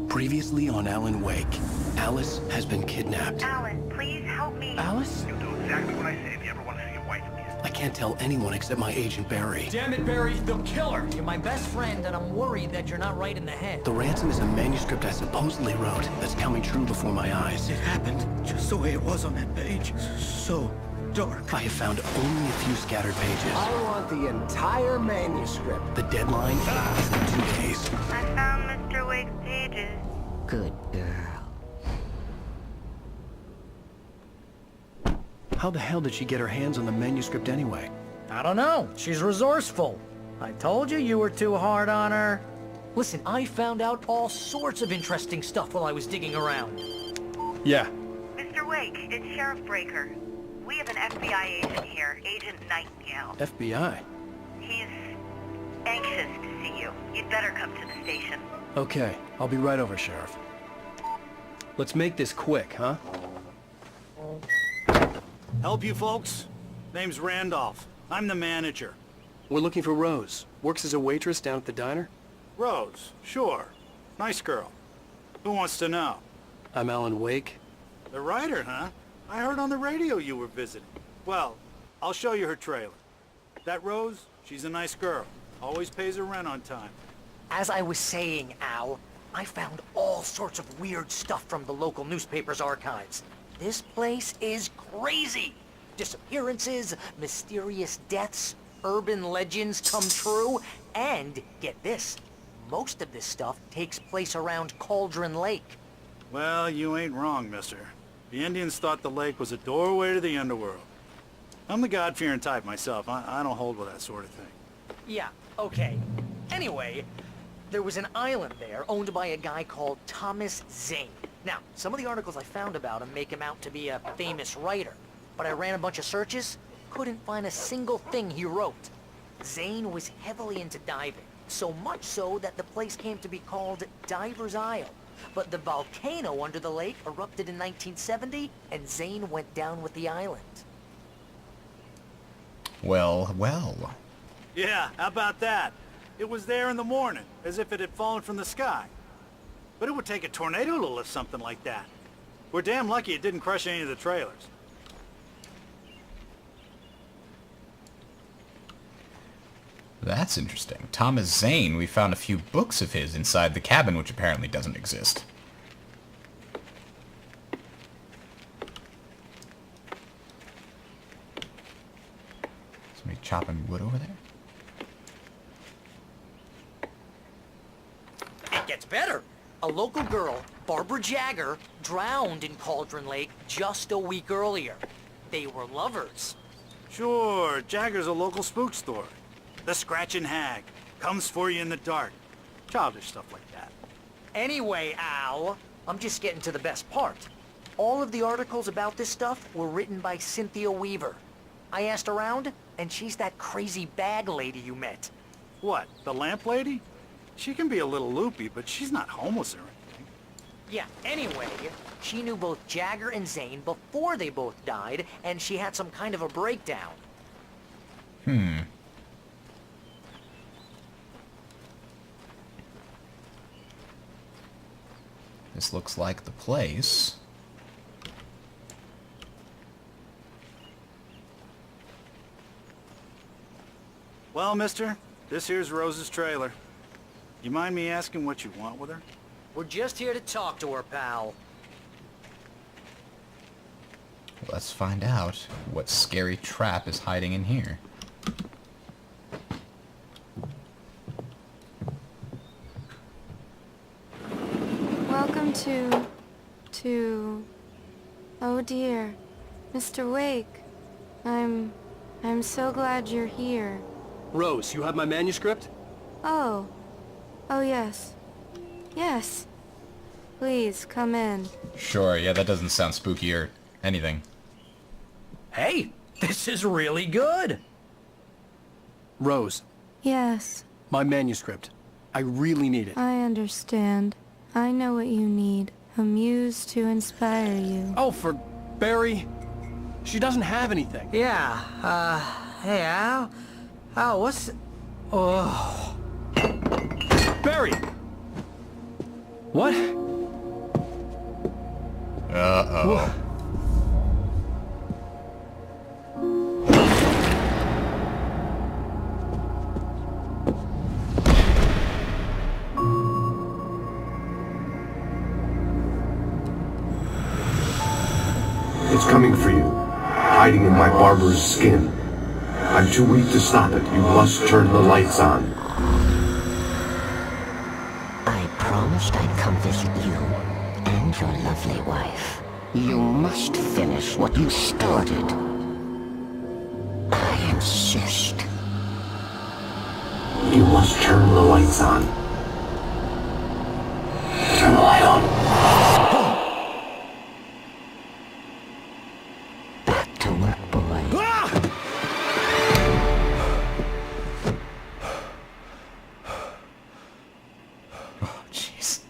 Previously on Alan Wake, Alice has been kidnapped. Alan, please help me. Alice? You'll do exactly what I say if you ever want to see your wife again. I can't tell anyone except my agent Barry. Damn it, Barry, they'll kill her! You're my best friend, and I'm worried that you're not right in the head. The ransom is a manuscript I supposedly wrote that's coming true before my eyes. It happened just the way it was on that page. So dark. I have found only a few scattered pages. I want the entire manuscript. The deadline is in 2 days. I found Mr. Wake's pages. Good girl. How the hell did she get her hands on the manuscript anyway? I don't know. She's resourceful. I told you you were too hard on her. Listen, I found out all sorts of interesting stuff while I was digging around. Yeah. Mr. Wake, it's Sheriff Breaker. We have an FBI agent here, Agent Nightingale. FBI? He's anxious to see you. You'd better come to the station. Okay, I'll be right over, Sheriff. Let's make this quick, huh? Help you folks? Name's Randolph. I'm the manager. We're looking for Rose. Works as a waitress down at the diner. Rose, sure. Nice girl. Who wants to know? I'm Alan Wake. The writer, huh? I heard on the radio you were visiting. Well, I'll show you her trailer. That Rose, she's a nice girl. Always pays her rent on time. As I was saying, Al, I found all sorts of weird stuff from the local newspaper's archives. This place is crazy. Disappearances, mysterious deaths, urban legends come true, and get this, most of this stuff takes place around Cauldron Lake. Well, you ain't wrong, mister. The Indians thought the lake was a doorway to the underworld. I'm the God-fearing type myself. I don't hold with that sort of thing. Yeah, okay. Anyway, there was an island there owned by a guy called Thomas Zane. Now, some of the articles I found about him make him out to be a famous writer, but I ran a bunch of searches, couldn't find a single thing he wrote. Zane was heavily into diving, so much so that the place came to be called Diver's Isle. But the volcano under the lake erupted in 1970, and Zane went down with the island. Well, well. Yeah, how about that? It was there in the morning, as if it had fallen from the sky. But it would take a tornado to lift something like that. We're damn lucky it didn't crush any of the trailers. That's interesting. Thomas Zane, we found a few books of his inside the cabin, which apparently doesn't exist. Somebody chopping wood over there? It gets better. A local girl, Barbara Jagger, drowned in Cauldron Lake just a week earlier. They were lovers. Sure, Jagger's a local spook story. The Scratching Hag. Comes for you in the dark. Childish stuff like that. Anyway, Al, I'm just getting to the best part. All of the articles about this stuff were written by Cynthia Weaver. I asked around, and she's that crazy bag lady you met. What, the lamp lady? She can be a little loopy, but she's not homeless or anything. Yeah, anyway, she knew both Jagger and Zane before they both died, and she had some kind of a breakdown. This looks like the place. Well, mister, this here's Rose's trailer. You mind me asking what you want with her? We're just here to talk to her, pal. Let's find out what scary trap is hiding in here. Welcome to... Oh dear, Mr. Wake. I'm so glad you're here. Rose, you have my manuscript? Oh. Oh yes. Yes. Please, come in. Sure, yeah, that doesn't sound spooky or anything. Hey, this is really good. Rose, Yes, my manuscript. I really need it. I understand. I know what you need. A muse to inspire you. Oh, for Barry. She doesn't have anything. Yeah, hey, Al? Al, what's... Oh... Barry! What? Uh-oh. It's coming for you, hiding in my barber's skin. I'm too weak to stop it. You must turn the lights on. I promised I'd come visit you and your lovely wife. You must finish what you started. I insist. You must turn the lights on. Turn the light on. Back to work, boy. Oh, jeez.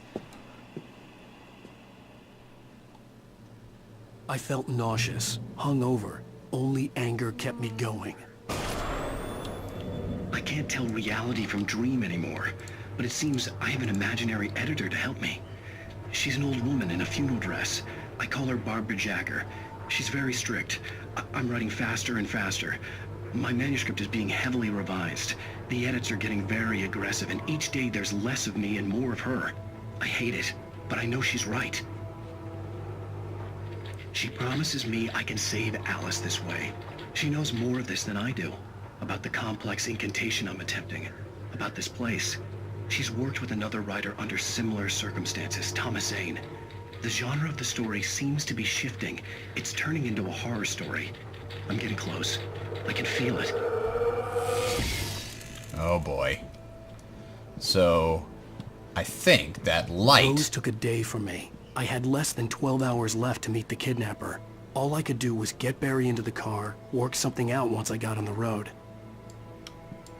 I felt nauseous, hungover. Only anger kept me going. I can't tell reality from dream anymore, but it seems I have an imaginary editor to help me. She's an old woman in a funeral dress. I call her Barbara Jacker. She's very strict. I'm writing faster and faster. My manuscript is being heavily revised. The edits are getting very aggressive, and each day there's less of me and more of her. I hate it, but I know she's right. She promises me I can save Alice this way. She knows more of this than I do. About the complex incantation I'm attempting. About this place. She's worked with another writer under similar circumstances, Thomas Zane. The genre of the story seems to be shifting. It's turning into a horror story. I'm getting close. I can feel it. Oh boy. So, I think that light... Rose took a day from me. I had less than 12 hours left to meet the kidnapper. All I could do was get Barry into the car, work something out once I got on the road.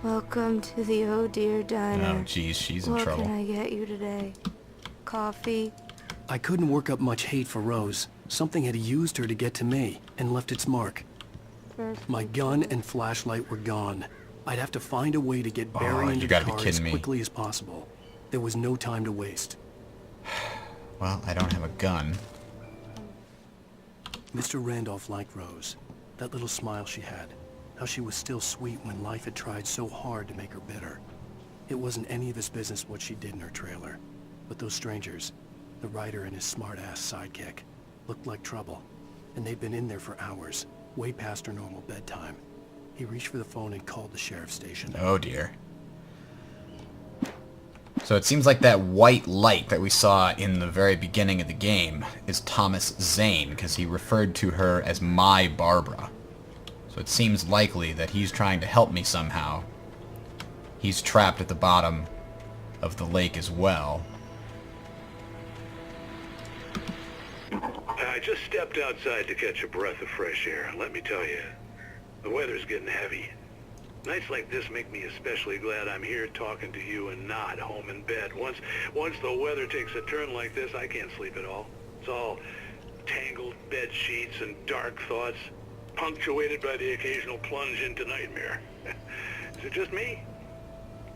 Welcome to the Oh Dear Diner. Oh, geez, she's in What trouble. can I get you today? Coffee? I couldn't work up much hate for Rose. Something had used her to get to me, and left its mark. My gun and flashlight were gone. I'd have to find a way to get Barry into the car as quickly as possible. There was no time to waste. Well, I don't have a gun. Mr. Randolph liked Rose. That little smile she had. How she was still sweet when life had tried so hard to make her bitter. It wasn't any of his business what she did in her trailer. But those strangers, the writer and his smart-ass sidekick, looked like trouble. And they'd been in there for hours, way past her normal bedtime. He reached for the phone and called the sheriff's station. Oh dear. So it seems like that white light that we saw in the very beginning of the game is Thomas Zane, because he referred to her as my Barbara. So it seems likely that he's trying to help me somehow. He's trapped at the bottom of the lake as well. I just stepped outside to catch a breath of fresh air. Let me tell you, the weather's getting heavy. Nights like this make me especially glad I'm here talking to you and not home in bed. Once the weather takes a turn like this, I can't sleep at all. It's all tangled bed sheets and dark thoughts, punctuated by the occasional plunge into nightmare. Is it just me?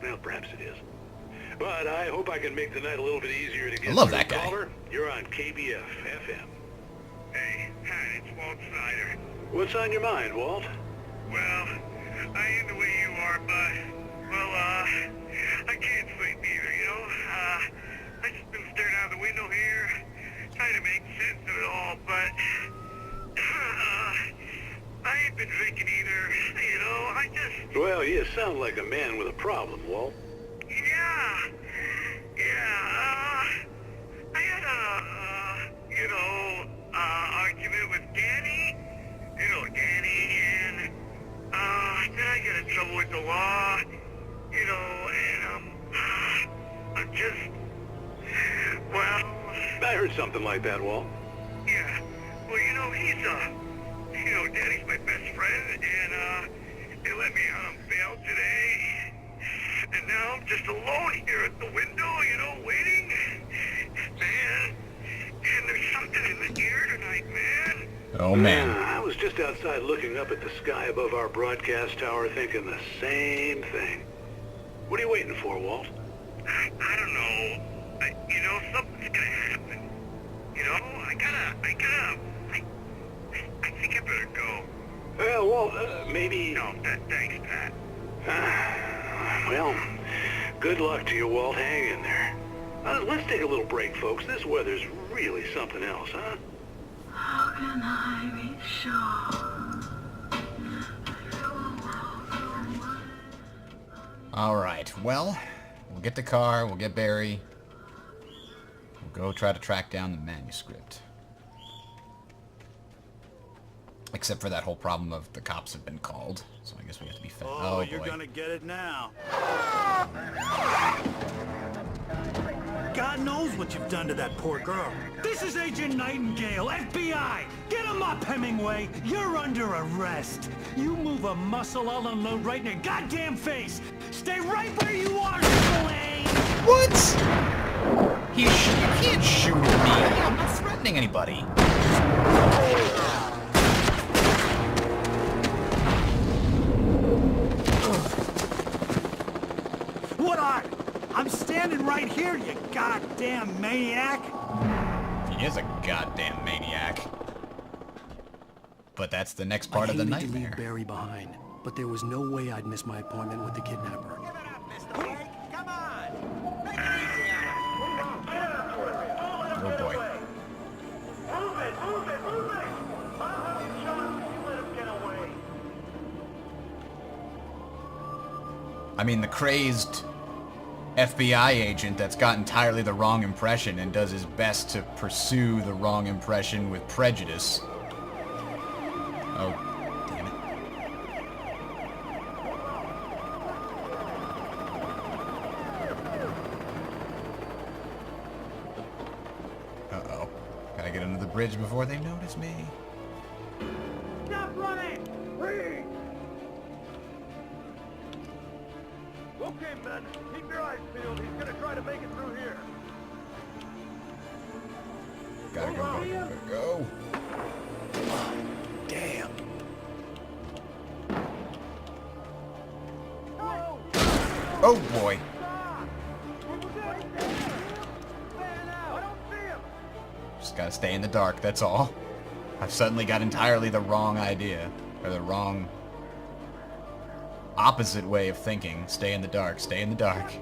Well, perhaps it is. But I hope I can make the night a little bit easier to get I love through. that guy. Caller, you're on KBF FM. Hey, hi, it's Walt Snyder. What's on your mind, Walt? Well, I ain't the way you are, but, well, I can't sleep either, you know? I just been staring out the window here, trying to make sense of it all, but, I ain't been drinking either, you know? I just... Well, you sound like a man with a problem, Walt. I had a, argument with Danny, and, then I get in trouble with the law, and, I'm just, well... I heard something like that, Walt. Yeah, well, he's, Danny's my best friend, and, they let me out on bail today, and now I'm just alone here at the window, waiting. Man, and there's something in the air tonight, man. Oh man. Yeah, I was just outside looking up at the sky above our broadcast tower thinking the same thing. What are you waiting for, Walt? I don't know. Something's I think I better go. Well, Walt, maybe... No, thanks, Pat. Well, good luck to you, Walt. Hang in there. Let's take a little break, folks. This weather's really something else, huh? How can I be sure? Alright, well, we'll get the car, we'll get Barry. We'll go try to track down the manuscript. Except for that whole problem of the cops have been called. So I guess we have to be fast. Oh, you're gonna get it now. God knows what you've done to that poor girl. This is Agent Nightingale, FBI! Get him up, Hemingway! You're under arrest! You move a muscle, I'll unload right in your goddamn face! Stay right where you are, Lane! What? You can't shoot at me! I'm not threatening anybody. What are? I'm standing right here, you goddamn maniac! He is a goddamn maniac. But that's the next part of the I hated to nightmare. leave Barry behind, but there was no way I'd miss my appointment with the kidnapper. Oh boy. I mean, the crazed FBI agent that's got entirely the wrong impression and does his best to pursue the wrong impression with prejudice. Oh, damn it. Uh-oh. Gotta get under the bridge before they notice me. Stop running! Freeze! Okay, men. Keep your eyes peeled. He's gonna try to make it through here. Gotta go. Damn. Oh boy. Just gotta stay in the dark, that's all. I've suddenly got entirely the wrong idea. Or the wrong... opposite way of thinking. Stay in the dark, stay in the dark.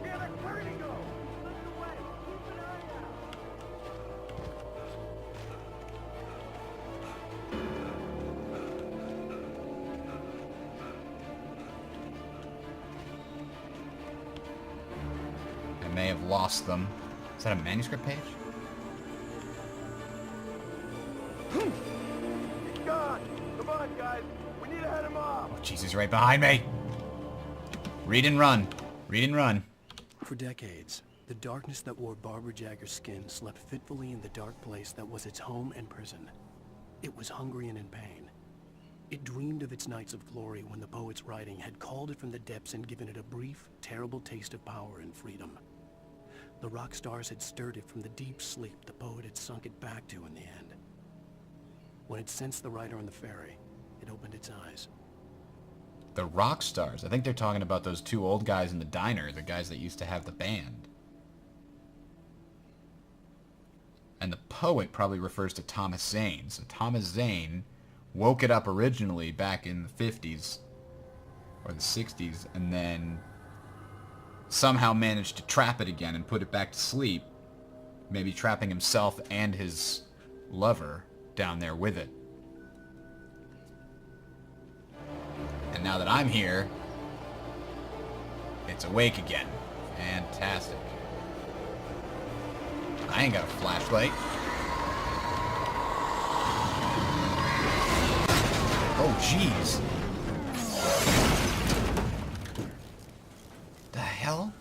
I may have lost them. Is that a manuscript page? He's gone. Come on, guys. We need to head him off. Oh, jeez, he's right behind me. Read and run. Read and run. For decades, the darkness that wore Barbara Jagger's skin slept fitfully in the dark place that was its home and prison. It was hungry and in pain. It dreamed of its nights of glory when the poet's writing had called it from the depths and given it a brief, terrible taste of power and freedom. The rock stars had stirred it from the deep sleep the poet had sunk it back to in the end. When it sensed the writer on the ferry, it opened its eyes. The rock stars. I think they're talking about those two old guys in the diner, the guys that used to have the band. And the poet probably refers to Thomas Zane. So Thomas Zane woke it up originally back in the 50s or the 60s and then somehow managed to trap it again and put it back to sleep, maybe trapping himself and his lover down there with it. And now that I'm here, it's awake again. Fantastic. I ain't got a flashlight. Oh, jeez. The hell?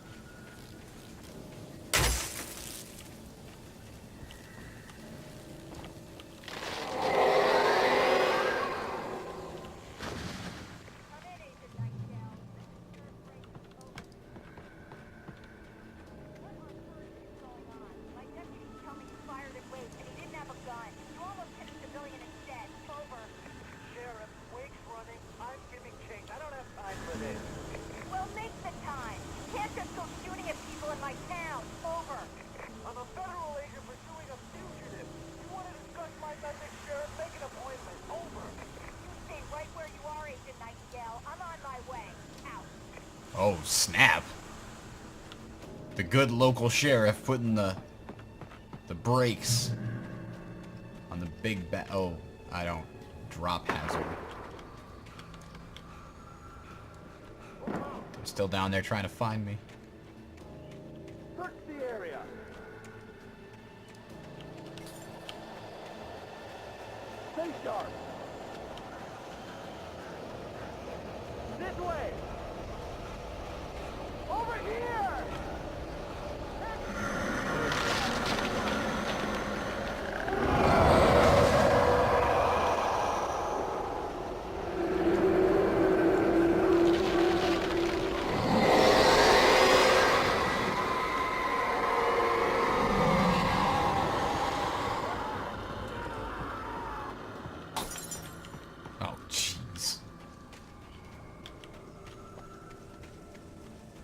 Sheriff, Wake's running. Oh, snap. The good local sheriff putting the brakes on the big oh, I don't. Drop hazard. They're still down there trying to find me. Search the area. Stay sharp. This way. Over here.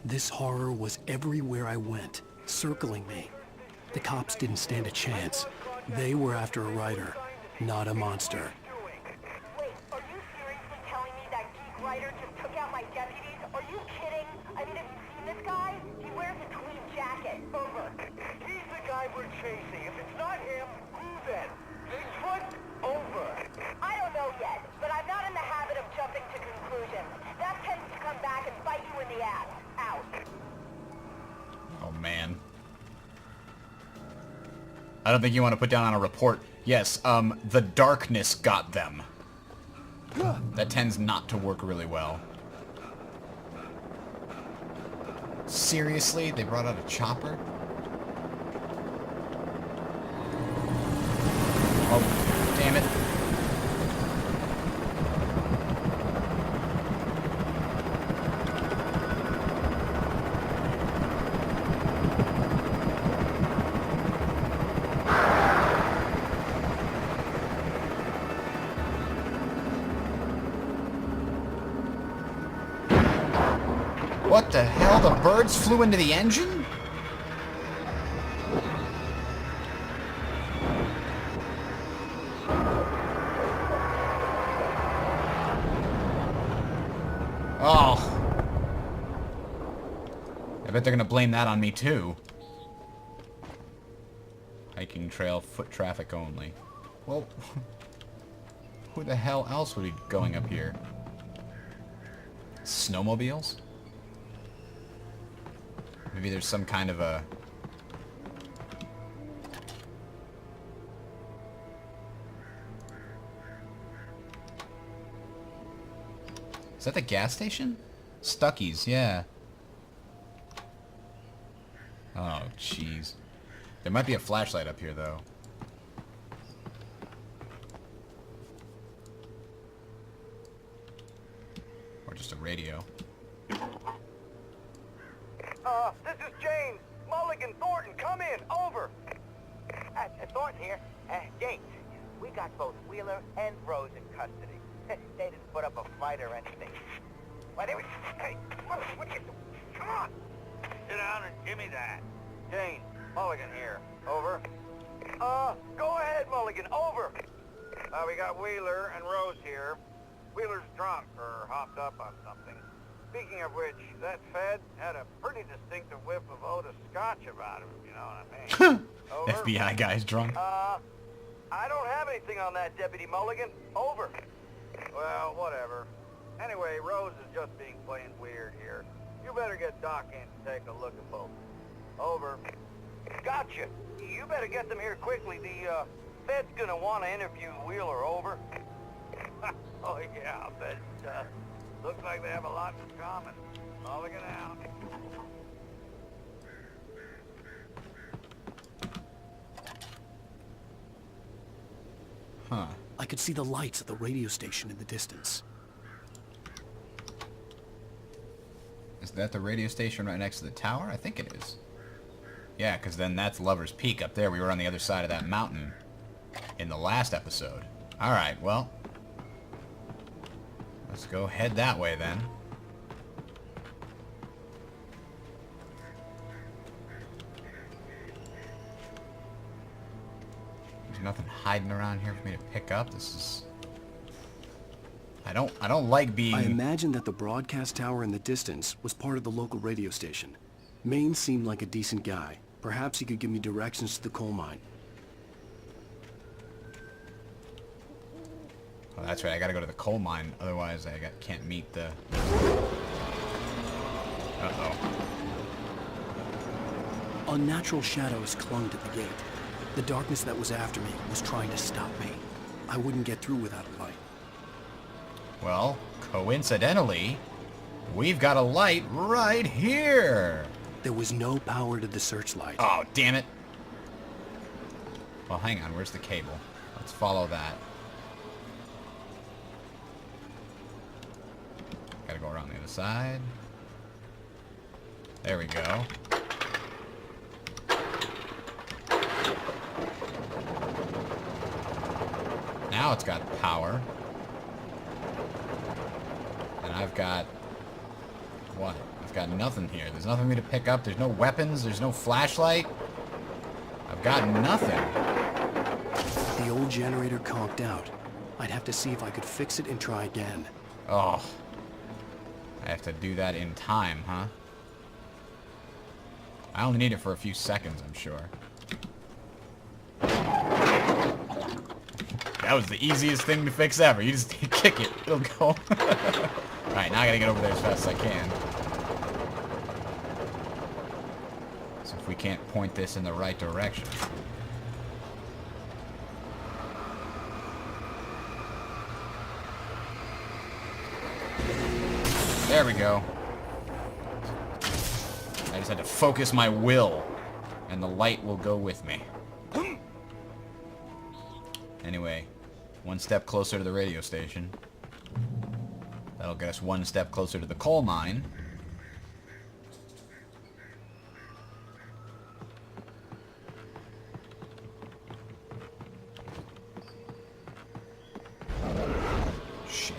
This horror was everywhere I went, circling me. The cops didn't stand a chance. They were after a writer, not a monster. Wait, are you seriously telling me that geek writer just took out my deputies? Are you kidding? I mean, have you seen this guy? He wears a tweed jacket. Over. He's the guy we're chasing. If it's not him, who then? Bigfoot? Over. I don't know yet, but I'm not in the habit of jumping to conclusions. That tends to come back and bite you in the ass. Out. Oh, man. I don't think you want to put down on a report. Yes, the darkness got them. That tends not to work really well. Seriously? They brought out a chopper? Oh, damn it. What the hell? The birds flew into the engine? Oh. I bet they're gonna blame that on me too. Hiking trail, foot traffic only. Well, who the hell else would be going up here? Snowmobiles? Maybe there's some kind of a... Is that the gas station? Stuckey's, yeah. Oh, jeez. There might be a flashlight up here, though. Or just a radio. This is James. Mulligan, Thornton, come in. Over. Thornton here. James, we got both Wheeler and Rose in custody. They didn't put up a fight or anything. Why, they were... Hey, what are you doing? Come on. Sit down and give me that. Jane, Mulligan here. Over. Go ahead, Mulligan. Over. We got Wheeler and Rose here. Wheeler's drunk or hopped up on something. Speaking of which, that Fed had a pretty distinctive whiff of Otis Scotch about him, you know what I mean? Over. FBI guy's drunk. I don't have anything on that, Deputy Mulligan. Over. Well, whatever. Anyway, Rose is just being plain weird here. You better get Doc in to take a look at both. Over. Gotcha. You better get them here quickly. The, Fed's gonna want to interview Wheeler. Over. Oh, yeah, I'll bet it does. Looks like they have a lot in common. Mulligan out. Huh. I could see the lights at the radio station in the distance. Is that the radio station right next to the tower? I think it is. Yeah, because then that's Lover's Peak up there. We were on the other side of that mountain in the last episode. Alright, well. Let's go head that way then. There's nothing hiding around here for me to pick up. This is I don't like being... I imagined that the broadcast tower in the distance was part of the local radio station. Maine seemed like a decent guy. Perhaps he could give me directions to the coal mine. Oh, that's right, I gotta go to the coal mine, otherwise I can't meet the... Uh-oh. Unnatural shadows clung to the gate. The darkness that was after me was trying to stop me. I wouldn't get through without a light. Well, coincidentally, we've got a light right here! There was no power to the searchlight. Oh, damn it! Well, hang on, where's the cable? Let's follow that. Gotta go around the other side. There we go. Now it's got power. And I've got... what? I've got nothing here. There's nothing for me to pick up. There's no weapons. There's no flashlight. I've got nothing. The old generator conked out. I'd have to see if I could fix it and try again. Oh. I have to do that in time, huh? I only need it for a few seconds, I'm sure. That was the easiest thing to fix ever. You just kick it. It'll go. Alright, now I gotta get over there as fast as I can. So if we can't point this in the right direction. There we go. I just had to focus my will, and the light will go with me. Anyway, one step closer to the radio station. That'll get us one step closer to the coal mine. Shit.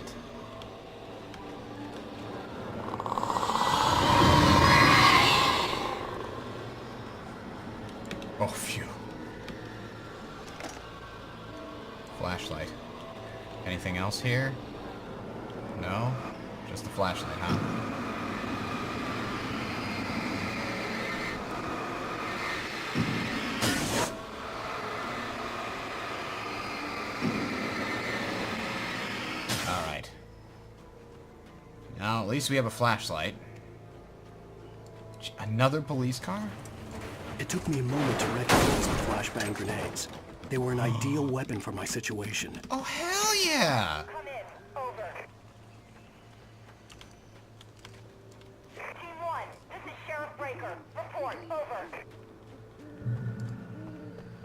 Oh, phew. Flashlight. Anything else here? No? Just the flashlight, huh? Alright. Now, at least we have a flashlight. Another police car? It took me a moment to recognize the flashbang grenades. They were an ideal weapon for my situation. Oh, hell yeah! Come in. Over. Team 1, this is Sheriff Breaker. Report. Over.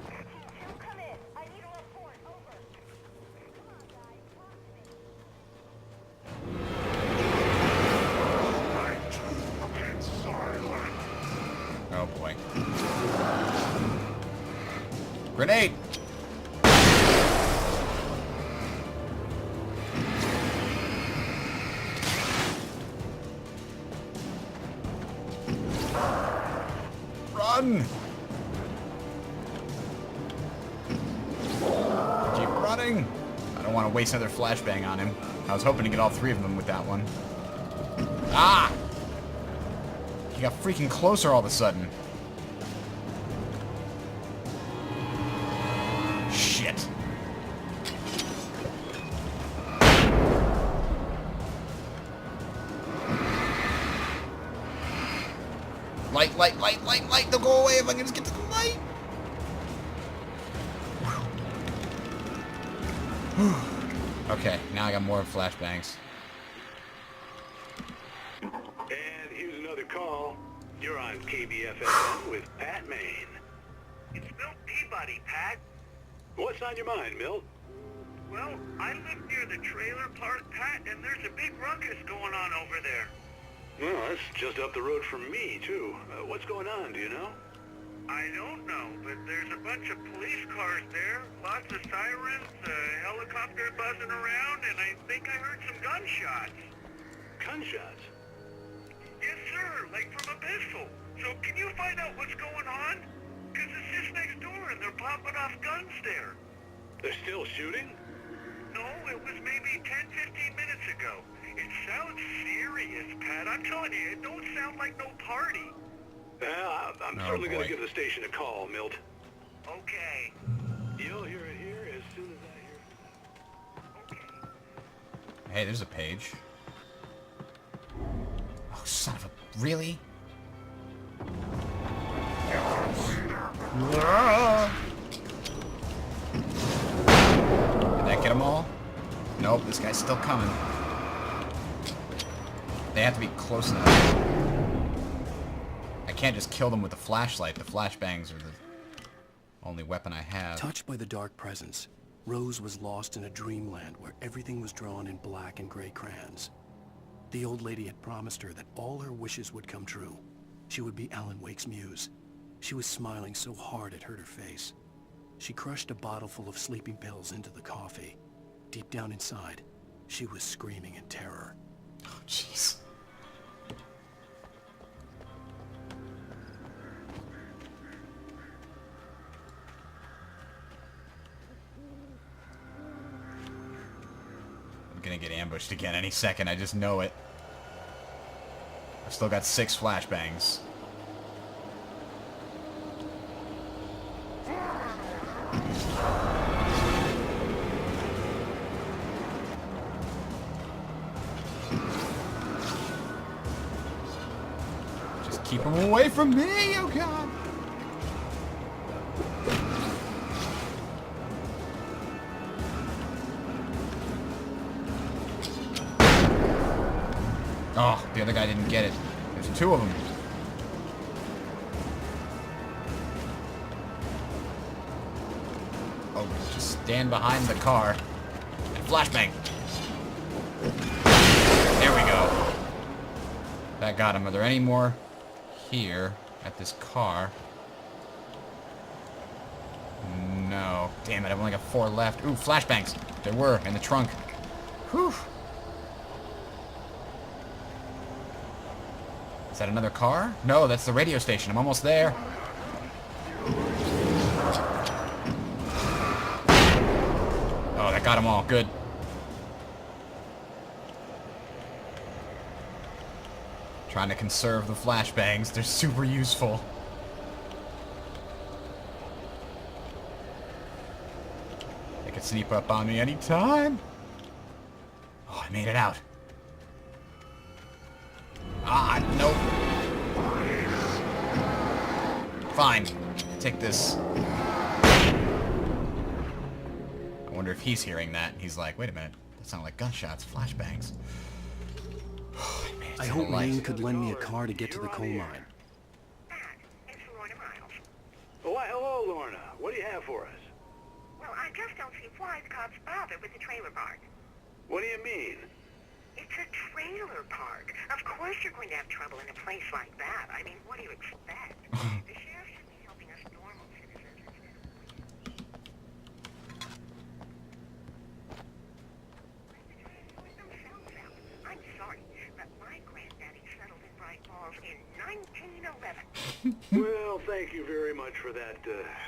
Team 2, come in. I need a report. Over. Come on, guys. Talk to me. Oh boy. Grenade! Run! Keep running! I don't want to waste another flashbang on him. I was hoping to get all three of them with that one. Ah! He got freaking closer all of a sudden. Shit. Light, light, light, light, light. They'll go away if I can just get to the light. Okay, now I got more flashbangs. And here's another call. You're on KBFM with Pat Maine. It's Milt Peabody, Pat. What's on your mind, Milt? Well, I live near the trailer park, Pat, and there's a big ruckus going on over there. Well, that's just up the road from me, too. What's going on, do you know? I don't know, but there's a bunch of police cars there, lots of sirens, a helicopter buzzing around, and I think I heard some gunshots. Gunshots? Yes, sir, like from a pistol. So can you find out what's going on? Because it's just next door, and they're popping off guns there. They're still shooting? No, it was maybe 10-15 minutes ago. It sounds serious, Pat. I'm telling you, it don't sound like no party. I'm certainly going to give the station a call, Milt. Okay. You'll hear it here as soon as I hear it. Hey, there's a page. Oh, son of a... Really? Did that get them all? Nope, this guy's still coming. They have to be close enough. I can't just kill them with the flashlight. The flashbangs are the only weapon I have. Touched by the dark presence, Rose was lost in a dreamland where everything was drawn in black and gray crayons. The old lady had promised her that all her wishes would come true. She would be Alan Wake's muse. She was smiling so hard it hurt her face. She crushed a bottle full of sleeping pills into the coffee. Deep down inside, she was screaming in terror. Oh, jeez. I'm gonna get ambushed again any second, I just know it. I've still got 6 flashbangs. Just keep them away from me, oh god! Oh, the other guy didn't get it. There's 2 of them. Oh, just stand behind the car. And flashbang. There we go. That got him. Are there any more here at this car? No. Damn it, I've only got 4 left. Ooh, flashbangs. There were in the trunk. Whew. Is that another car? No, that's the radio station. I'm almost there. Oh, that got them all. Good. Trying to conserve the flashbangs. They're super useful. They could sneak up on me anytime. Oh, I made it out. Ah, nope. Fine. Take this. I wonder if he's hearing that. He's like, wait a minute. That sounded like gunshots, flashbangs. I hope Lane could lend me a car to get to the coal mine. Oh, why, hello, Lorna. What do you have for us? Well, I just don't see why the cops bother with the trailer park. What do you mean? It's a trailer park. Of course you're going to have trouble in a place like that. I mean, what do you expect? The sheriff should be helping us normal citizens instead of... themselves out. I'm sorry, but my granddaddy settled in Bright Falls in 1911. Well, thank you very much for that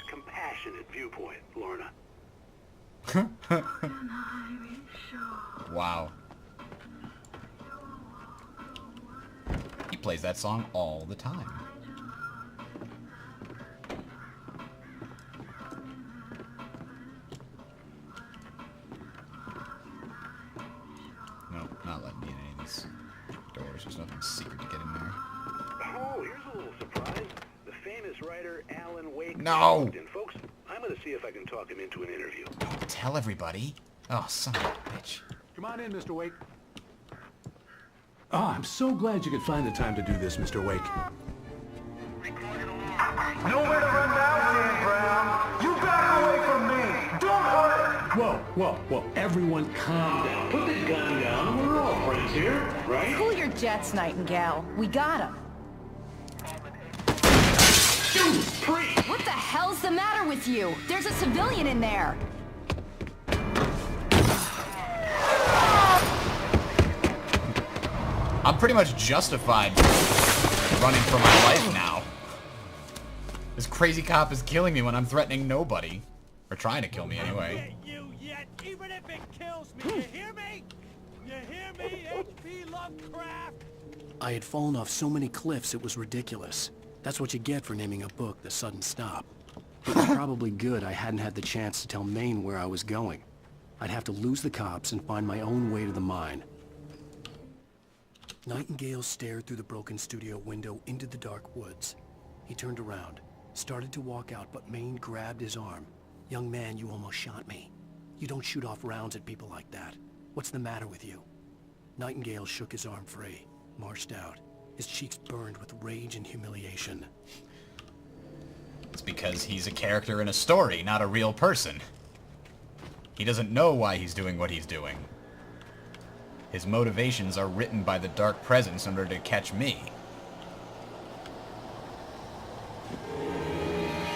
compassionate viewpoint, Lorna. Wow. He plays that song all the time. No, not letting me in any of these doors. There's nothing secret to get in there. Oh, here's a little surprise. The famous writer Alan Wake. No! And folks, I'm going to see if I can talk him into an interview. Don't tell everybody. Oh, son of a bitch. Come on in, Mr. Wake. Oh, I'm so glad you could find the time to do this, Mr. Wake. Nowhere to run now, Dan Brown. You back away from me. Don't hurt. Whoa, everyone calm down. Put the gun down. We're all friends here, right? Cool your jets, Nightingale. We got him. What the hell's the matter with you? There's a civilian in there. I'm pretty much justified running for my life now. This crazy cop is killing me when I'm threatening nobody. Or trying to kill me anyway. yet, even if it kills me. You hear me? You hear me, H.P. Lovecraft? I had fallen off so many cliffs it was ridiculous. That's what you get for naming a book The Sudden Stop. It was probably good I hadn't had the chance to tell Maine where I was going. I'd have to lose the cops and find my own way to the mine. Nightingale stared through the broken studio window into the dark woods. He turned around, started to walk out, but Maine grabbed his arm. "Young man, you almost shot me. You don't shoot off rounds at people like that. What's the matter with you?" Nightingale shook his arm free, marched out. His cheeks burned with rage and humiliation. It's because he's a character in a story, not a real person. He doesn't know why he's doing what he's doing. His motivations are written by the Dark Presence in order to catch me.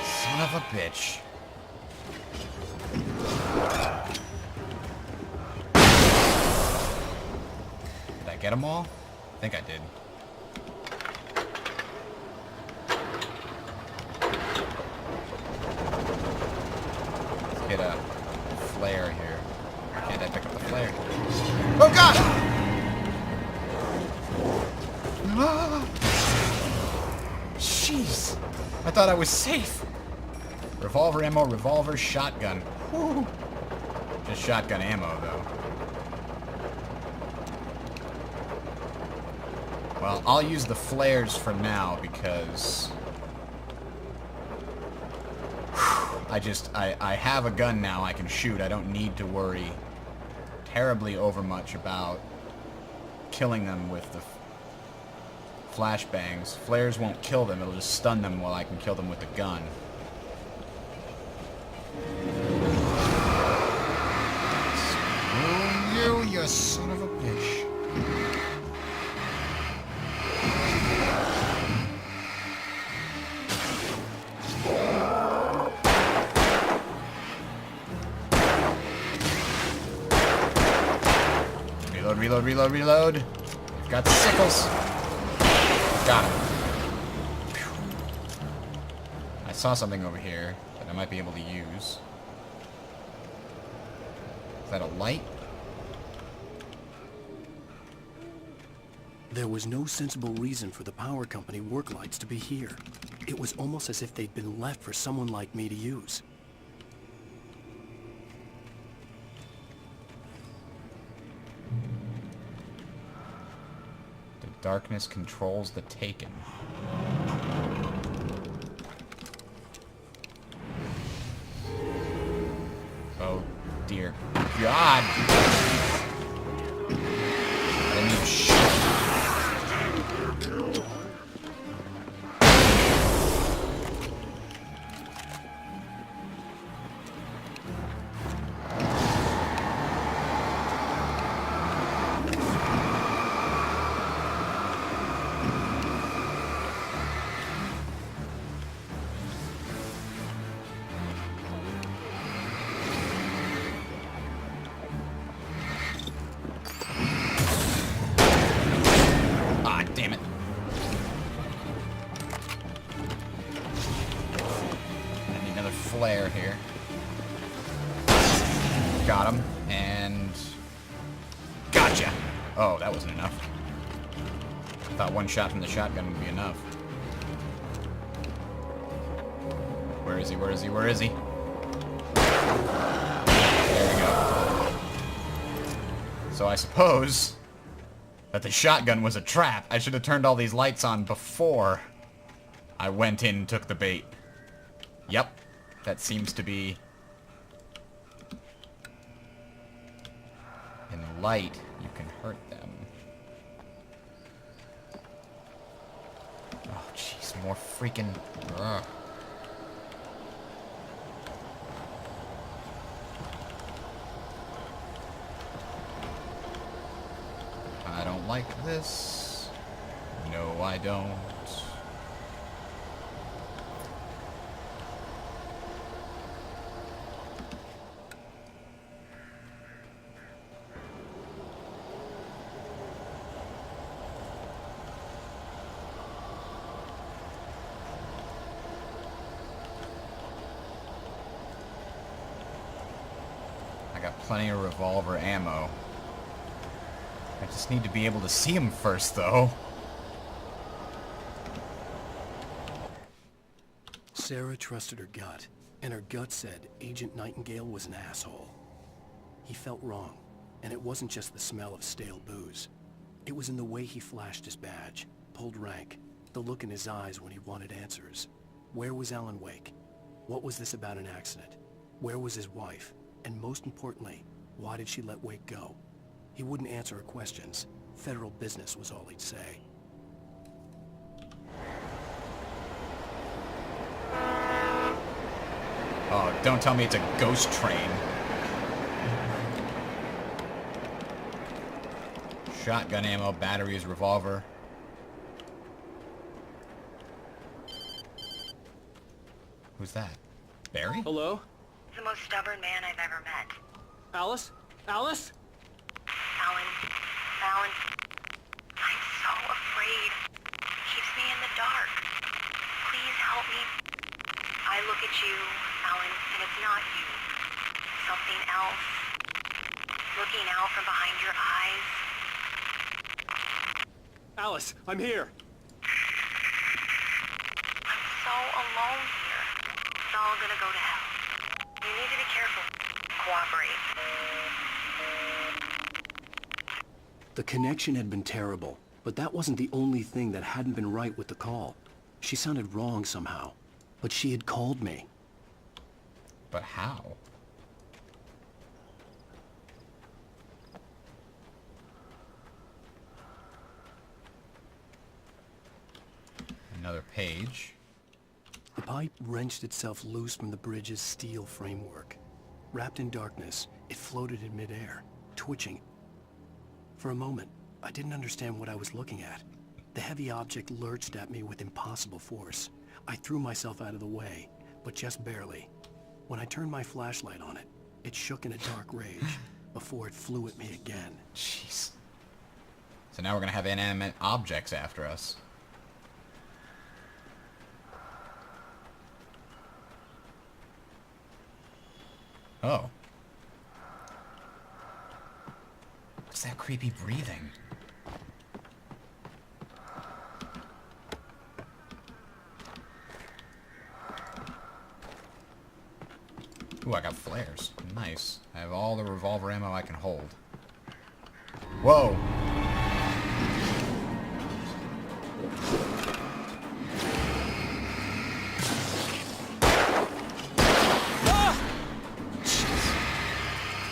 Son of a bitch. Did I get them all? I think I did. Let's get a flare here. Can't I pick up the flare? Oh god! Ah! Jeez! I thought I was safe! Revolver ammo, revolver, shotgun. Whew. Just shotgun ammo, though. Well, I'll use the flares for now because I have a gun now I can shoot. I don't need to worry terribly overmuch about killing them with the flashbangs. Flares won't kill them, it'll just stun them while I can kill them with the gun. Screw you, you son of a bitch. Reload, reload, reload. We've got sickles. Got him. I saw something over here that I might be able to use. Is that a light? There was no sensible reason for the power company work lights to be here. It was almost as if they'd been left for someone like me to use. Darkness controls the taken. Oh, dear God! I didn't even shoot. Flare here. Got him, and gotcha! Oh, that wasn't enough. I thought one shot from the shotgun would be enough. Where is he? Where is he? Where is he? There we go. So I suppose that the shotgun was a trap. I should have turned all these lights on before I went in and took the bait. Yep. That seems to be... In light, you can hurt them. Oh, jeez, more freaking... Ugh. I don't like this. No, I don't. I got plenty of revolver ammo. I just need to be able to see him first, though. Sarah trusted her gut, and her gut said Agent Nightingale was an asshole. He felt wrong, and it wasn't just the smell of stale booze. It was in the way he flashed his badge, pulled rank, the look in his eyes when he wanted answers. Where was Alan Wake? What was this about an accident? Where was his wife? And most importantly, why did she let Wake go? He wouldn't answer her questions. Federal business was all he'd say. Oh, don't tell me it's a ghost train. Shotgun ammo, batteries, revolver. Who's that? Barry? Hello? The most stubborn man I've ever met. Alice? Alice? Alan. Alan. I'm so afraid. It keeps me in the dark. Please help me. I look at you, Alan, and it's not you. Something else. Looking out from behind your eyes. Alice, I'm here. I'm so alone here. It's all gonna go to hell. You need to be careful. Cooperate. The connection had been terrible, but that wasn't the only thing that hadn't been right with the call. She sounded wrong somehow, but she had called me. But how? Another page. The pipe wrenched itself loose from the bridge's steel framework. Wrapped in darkness, it floated in midair, twitching. For a moment, I didn't understand what I was looking at. The heavy object lurched at me with impossible force. I threw myself out of the way, but just barely. When I turned my flashlight on it, it shook in a dark rage before it flew at me again. Jeez. So now we're gonna have inanimate objects after us. Oh. What's that creepy breathing? Ooh, I got flares. Nice. I have all the revolver ammo I can hold. Whoa!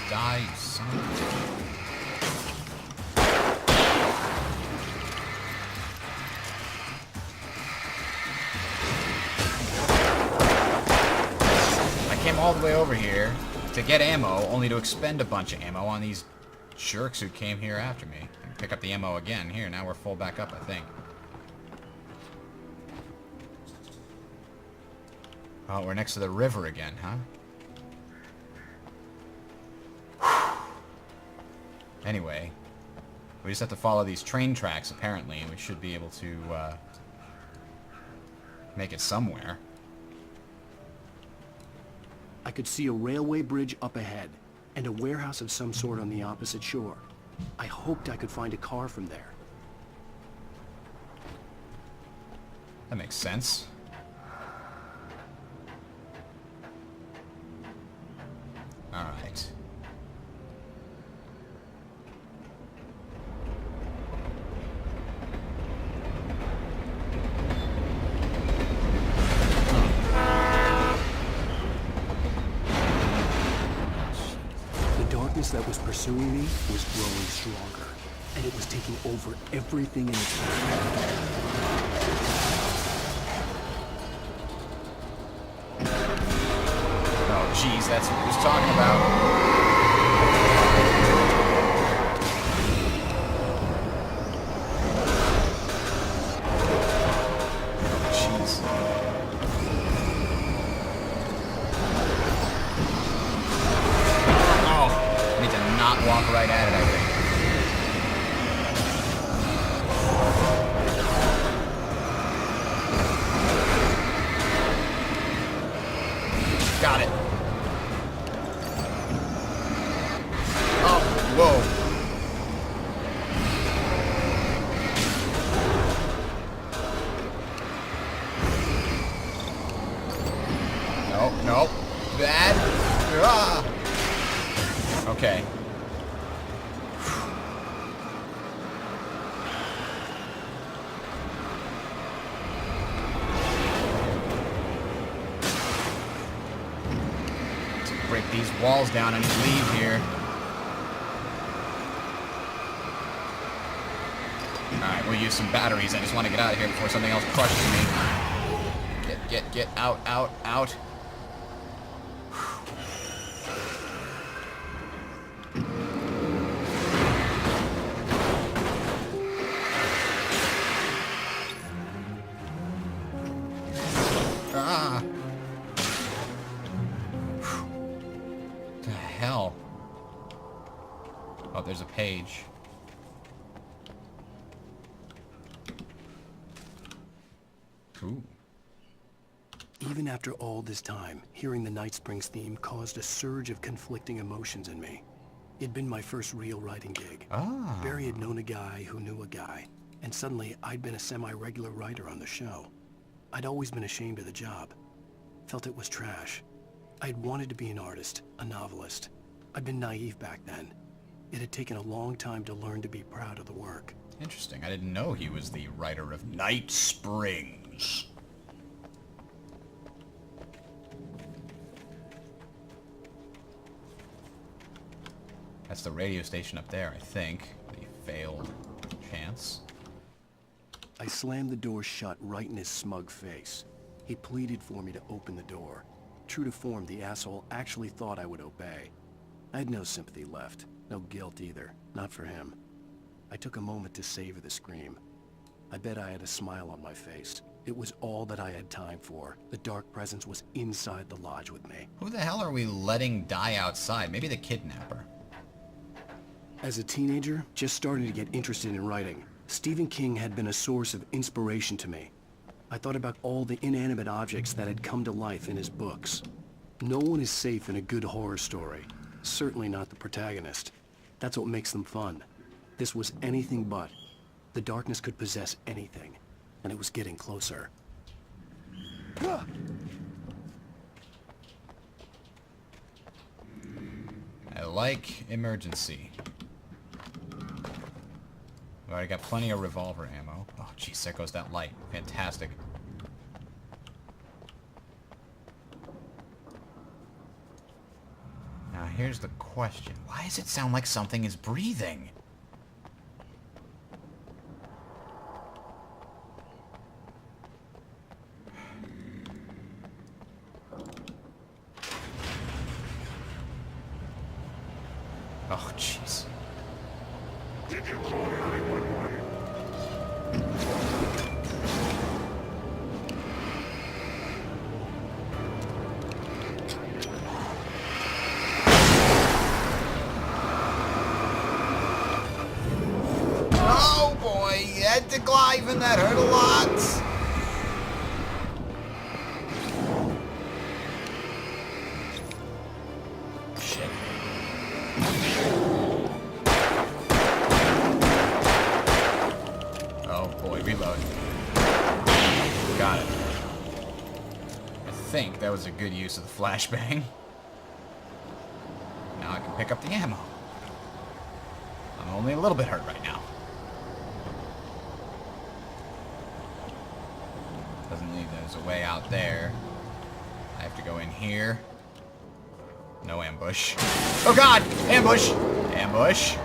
Die, you son of a bitch. I came all the way over here to get ammo, only to expend a bunch of ammo on these jerks who came here after me. And pick up the ammo again. Here, now we're full back up, I think. Oh, we're next to the river again, huh? Anyway, we just have to follow these train tracks, apparently, and we should be able to, make it somewhere. I could see a railway bridge up ahead, and a warehouse of some sort on the opposite shore. I hoped I could find a car from there. That makes sense. Alright. That was pursuing me was growing stronger, and it was taking over everything in its path. Oh, jeez, that's what he was talking about. Walk right at it, I think. Got it. bad. Ah. Okay. Let's break these walls down and leave here. Alright, we'll use some batteries. I just want to get out of here before something else crushes me. Get out, out, out. Ah. What the hell? Oh, there's a page. Ooh. Even after all this time, hearing the Night Springs theme caused a surge of conflicting emotions in me. It'd been my first real writing gig. Ah. Barry had known a guy who knew a guy, and suddenly I'd been a semi-regular writer on the show. I'd always been ashamed of the job. Felt it was trash. I'd wanted to be an artist, a novelist. I'd been naive back then. It had taken a long time to learn to be proud of the work. Interesting. I didn't know he was the writer of Night Springs. That's the radio station up there, I think. The failed chance. I slammed the door shut right in his smug face. He pleaded for me to open the door. True to form, the asshole actually thought I would obey. I had no sympathy left. No guilt either. Not for him. I took a moment to savor the scream. I bet I had a smile on my face. It was all that I had time for. The dark presence was inside the lodge with me. Who the hell are we letting die outside? Maybe the kidnapper. As a teenager, just starting to get interested in writing, Stephen King had been a source of inspiration to me. I thought about all the inanimate objects that had come to life in his books. No one is safe in a good horror story. Certainly not the protagonist. That's what makes them fun. This was anything but. The darkness could possess anything, and it was getting closer. I like emergency. I've already got plenty of revolver ammo. Oh, jeez, there goes that light. Fantastic. Now, here's the question. Why does it sound like something is breathing? Oh, jeez. Did you call 911? Oh boy, head to Cliven, that hurt a lot. Shit. Oh boy, reload. Got it. I think that was a good use of the flashbang. Now I can pick up the ammo. I'm only a little bit hurt right now. Doesn't leave there's a way out there. I have to go in here. No ambush. Oh god! Ambush! Ambush!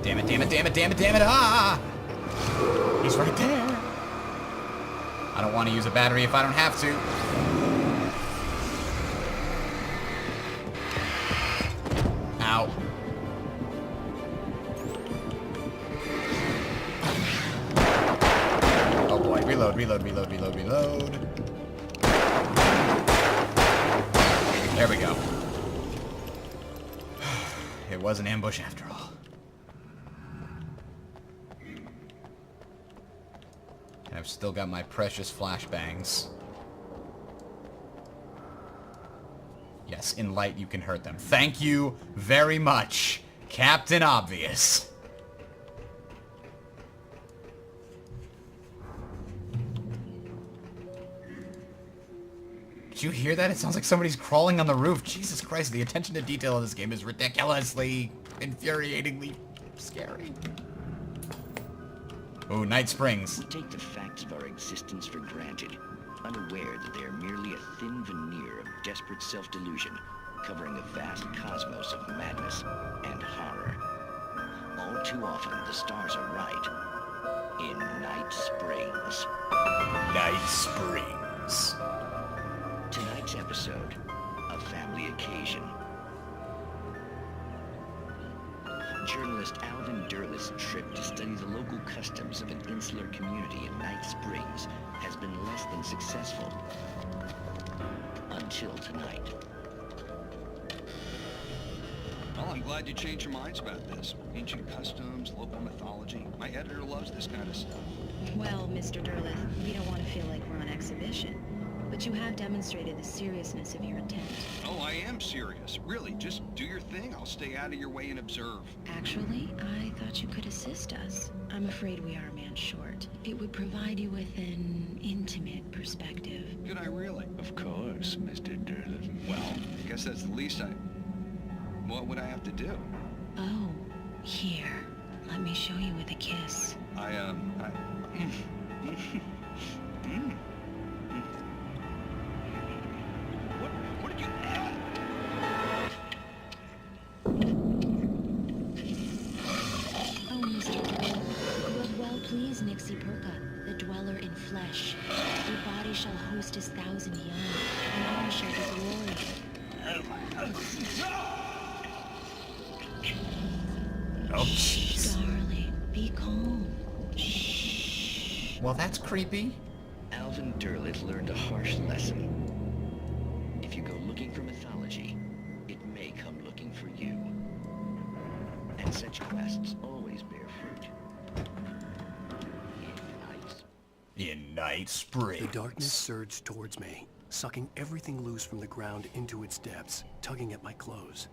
Damn it, damn it, damn it, damn it, damn it! Ah! He's right there! I don't want to use a battery if I don't have to. Ow. Oh boy, reload, reload, reload, reload, reload. There we go. It was an ambush after all. I've still got my precious flashbangs. Yes, in light you can hurt them. Thank you very much, Captain Obvious. Did you hear that? It sounds like somebody's crawling on the roof. Jesus Christ, the attention to detail of this game is ridiculously, infuriatingly scary. Ooh, Night Springs. We take the facts of our existence for granted, unaware that they are merely a thin veneer of desperate self-delusion, covering a vast cosmos of madness and horror. All too often, the stars are right. In Night Springs. Night Springs. Tonight's episode, a family occasion. Journalist Alvin Derleth's trip to study the local customs of an insular community in Night Springs has been less than successful. Until tonight. Well, I'm glad you changed your minds about this. Ancient customs, local mythology. My editor loves this kind of stuff. Well, Mr. Derleth, we don't want to feel like we're on exhibition. But you have demonstrated the seriousness of your intent. Oh, I am serious. Really, just do your thing. I'll stay out of your way and observe. Actually, I thought you could assist us. I'm afraid we are a man short. It would provide you with an intimate perspective. Could I really? Of course, Mr. Derleth. Well, I guess that's the least I... What would I have to do? Oh, here. Let me show you with a kiss. What did you... Oh, Mr. Derleth, you have well pleased Nixie Perka, the dweller in flesh. Your body shall host his 1,000 young, and all shall be glory. Oh, jeez. Darling, be calm. Well, that's creepy. Alvin Derleth learned a harsh lesson. If you go looking for mythology, it may come looking for you. And such quests always bear fruit. In Night Springs. The darkness surged towards me, sucking everything loose from the ground into its depths, tugging at my clothes.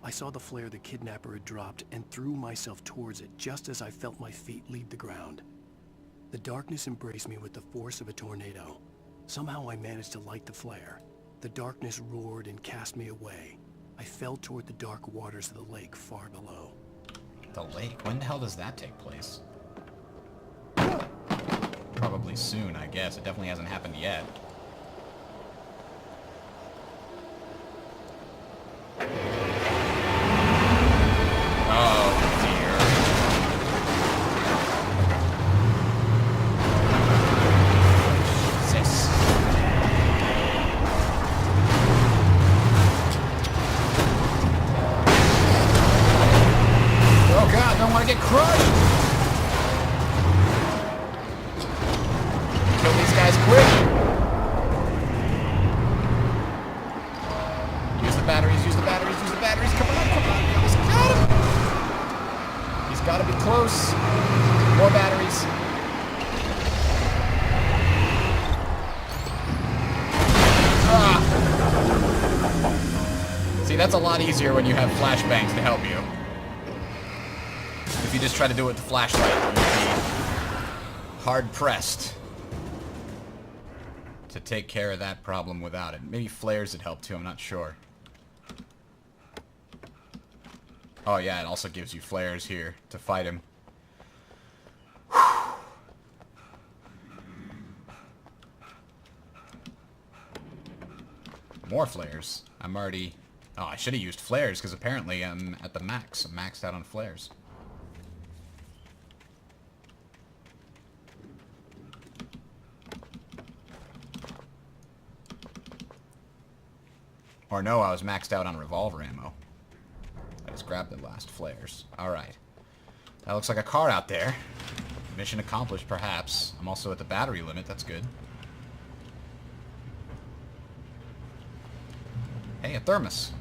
I saw the flare the kidnapper had dropped and threw myself towards it just as I felt my feet leave the ground. The darkness embraced me with the force of a tornado. Somehow I managed to light the flare. The darkness roared and cast me away. I fell toward the dark waters of the lake far below. The lake? When the hell does that take place? Probably soon, I guess. It definitely hasn't happened yet. Oh, dear. Jesus. Oh god, don't want to get crushed! Kill these guys quick! Use the batteries, use the batteries, use the batteries. Come on, come on. We almost got him. He's got to be close. More batteries. Ah. See, that's a lot easier when you have flashbangs to help you. If you just try to do it with the flashlight, you'd be hard-pressed to take care of that problem without it. Maybe flares would help too, I'm not sure. Oh yeah, it also gives you flares here to fight him. More flares. I'm already... Oh, I should have used flares because apparently I'm at the max. I'm maxed out on flares. Or no, I was maxed out on revolver ammo. I just grabbed the last flares. Alright. That looks like a car out there. Mission accomplished, perhaps. I'm also at the battery limit. That's good. Hey, a thermos.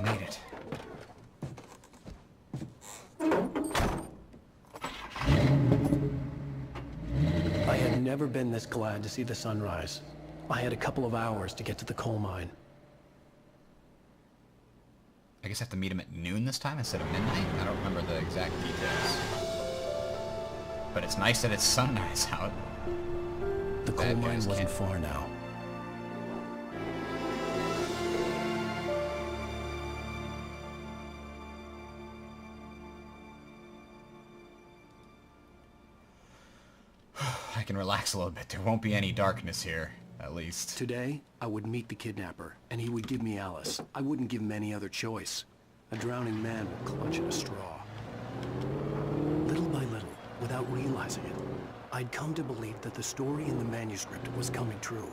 Made it. I had never been this glad to see the sunrise. I had a couple of hours to get to the coal mine. I guess I have to meet him at noon this time instead of midnight? I don't remember the exact details. But it's nice that it's sunrise out. The coal mine wasn't far now. I can relax a little bit. There won't be any darkness here, at least. Today, I would meet the kidnapper, and he would give me Alice. I wouldn't give him any other choice. A drowning man will clutch at a straw. Little by little, without realizing it, I'd come to believe that the story in the manuscript was coming true.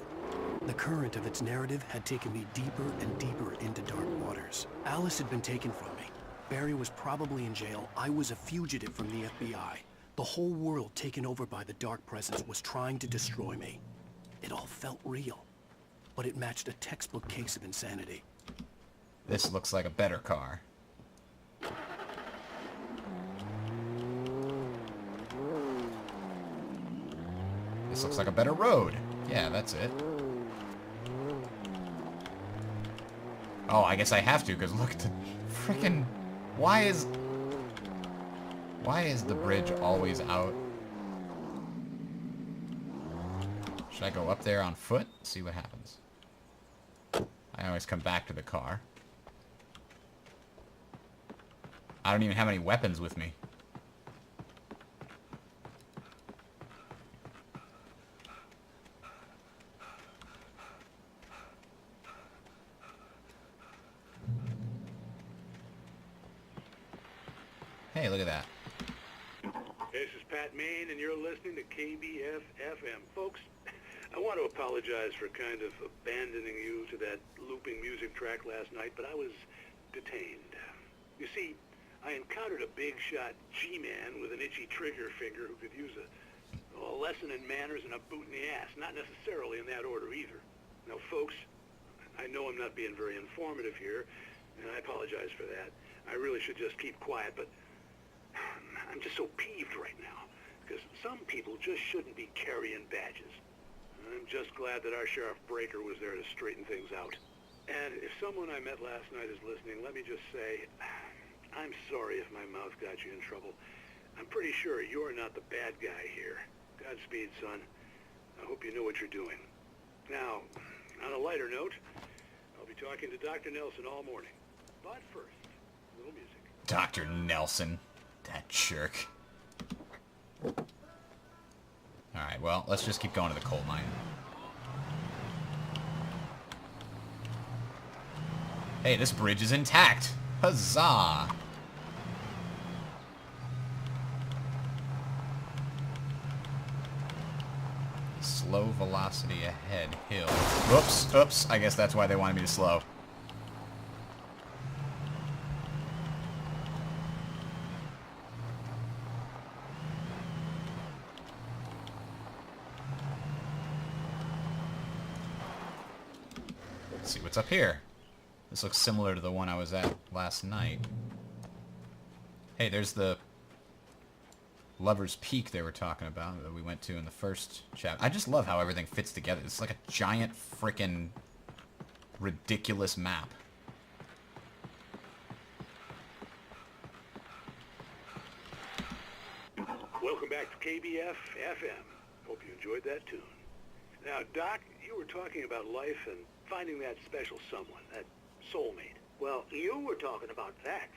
The current of its narrative had taken me deeper and deeper into dark waters. Alice had been taken from me. Barry was probably in jail. I was a fugitive from the FBI. The whole world taken over by the dark presence was trying to destroy me. It all felt real, but it matched a textbook case of insanity. This looks like a better car. This looks like a better road. Yeah, that's it. Oh, I guess I have to, because look at the frickin'... Why is the bridge always out? Should I go up there on foot? See what happens. I always come back to the car. I don't even have any weapons with me. Hey, look at that. This is Pat Main, and you're listening to KBF FM. Folks, I want to apologize for kind of abandoning you to that looping music track last night, but I was detained. You see, I encountered a big-shot G-man with an itchy trigger finger who could use a lesson in manners and a boot in the ass. Not necessarily in that order either. Now, folks, I know I'm not being very informative here, and I apologize for that. I really should just keep quiet, but I'm just so peeved right now, because some people just shouldn't be carrying badges. I'm just glad that our Sheriff Breaker was there to straighten things out. And if someone I met last night is listening, let me just say, I'm sorry if my mouth got you in trouble. I'm pretty sure you're not the bad guy here. Godspeed, son. I hope you know what you're doing. Now, on a lighter note, I'll be talking to Dr. Nelson all morning. But first, a little music. Dr. Nelson. That jerk. Alright, well, let's just keep going to the coal mine. Hey, this bridge is intact! Huzzah! Slow velocity ahead, hill. Whoops, oops, I guess that's why they wanted me to slow. Let's see what's up here. This looks similar to the one I was at last night. Hey, there's the Lover's Peak they were talking about that we went to in the first chapter. I just love how everything fits together. It's like a giant frickin' ridiculous map. Welcome back to KBF FM. Hope you enjoyed that tune. Now, Doc, you were talking about life and finding that special someone, that soulmate. Well, you were talking about that.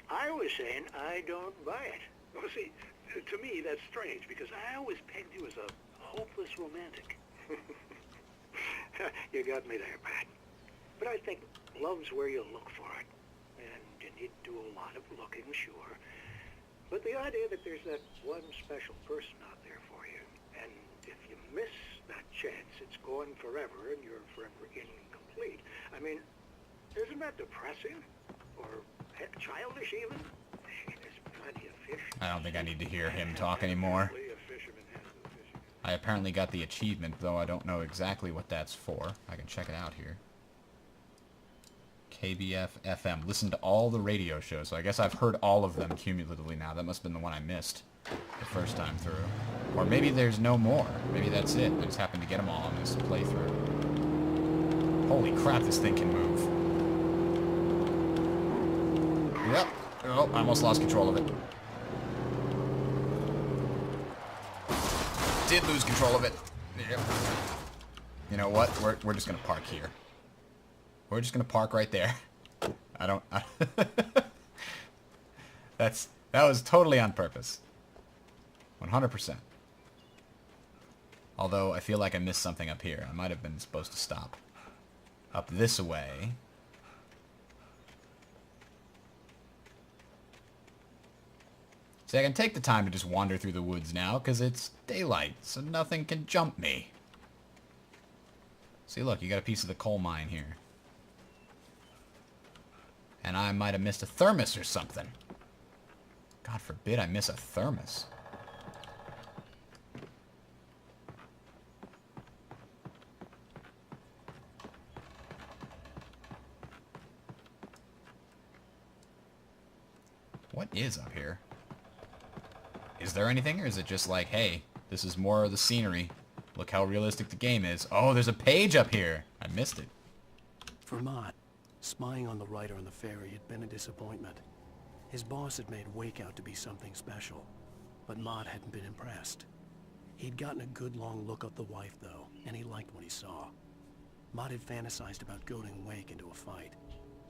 I was saying I don't buy it. Well, see, to me, that's strange, because I always pegged you as a hopeless romantic. You got me there, Pat. But I think love's where you look for it. And you need to do a lot of looking, sure. But the idea that there's that one special person out there for you, and if you miss that chance, it's gone forever, and you're forever incomplete. I mean, isn't that depressing? Or heck, childish even? There's plenty of fish. I don't think I need to hear him talk anymore. I apparently got the achievement, though I don't know exactly what that's for. I can check it out here. KBF FM. Listen to all the radio shows, so I guess I've heard all of them cumulatively now. That must have been the one I missed the first time through. Or maybe there's no more. Maybe that's it. I just happened to get them all in this playthrough. Holy crap, this thing can move. Yep. Oh, I almost lost control of it. Did lose control of it. Yep. You know what? We're just gonna park here. We're just gonna park right there. That was totally on purpose. 100%. Although I feel like I missed something up here. I might have been supposed to stop up this way. See, I can take the time to just wander through the woods now, because it's daylight, so nothing can jump me. See, look, you got a piece of the coal mine here. And I might have missed a thermos or something. God forbid I miss a thermos. What is up here? Is there anything, or is it just like, hey, this is more of the scenery. Look how realistic the game is. Oh, there's a page up here. I missed it. For Mott, spying on the writer on the ferry had been a disappointment. His boss had made Wake out to be something special, but Mott hadn't been impressed. He'd gotten a good long look at the wife, though, and he liked what he saw. Mott had fantasized about goading Wake into a fight,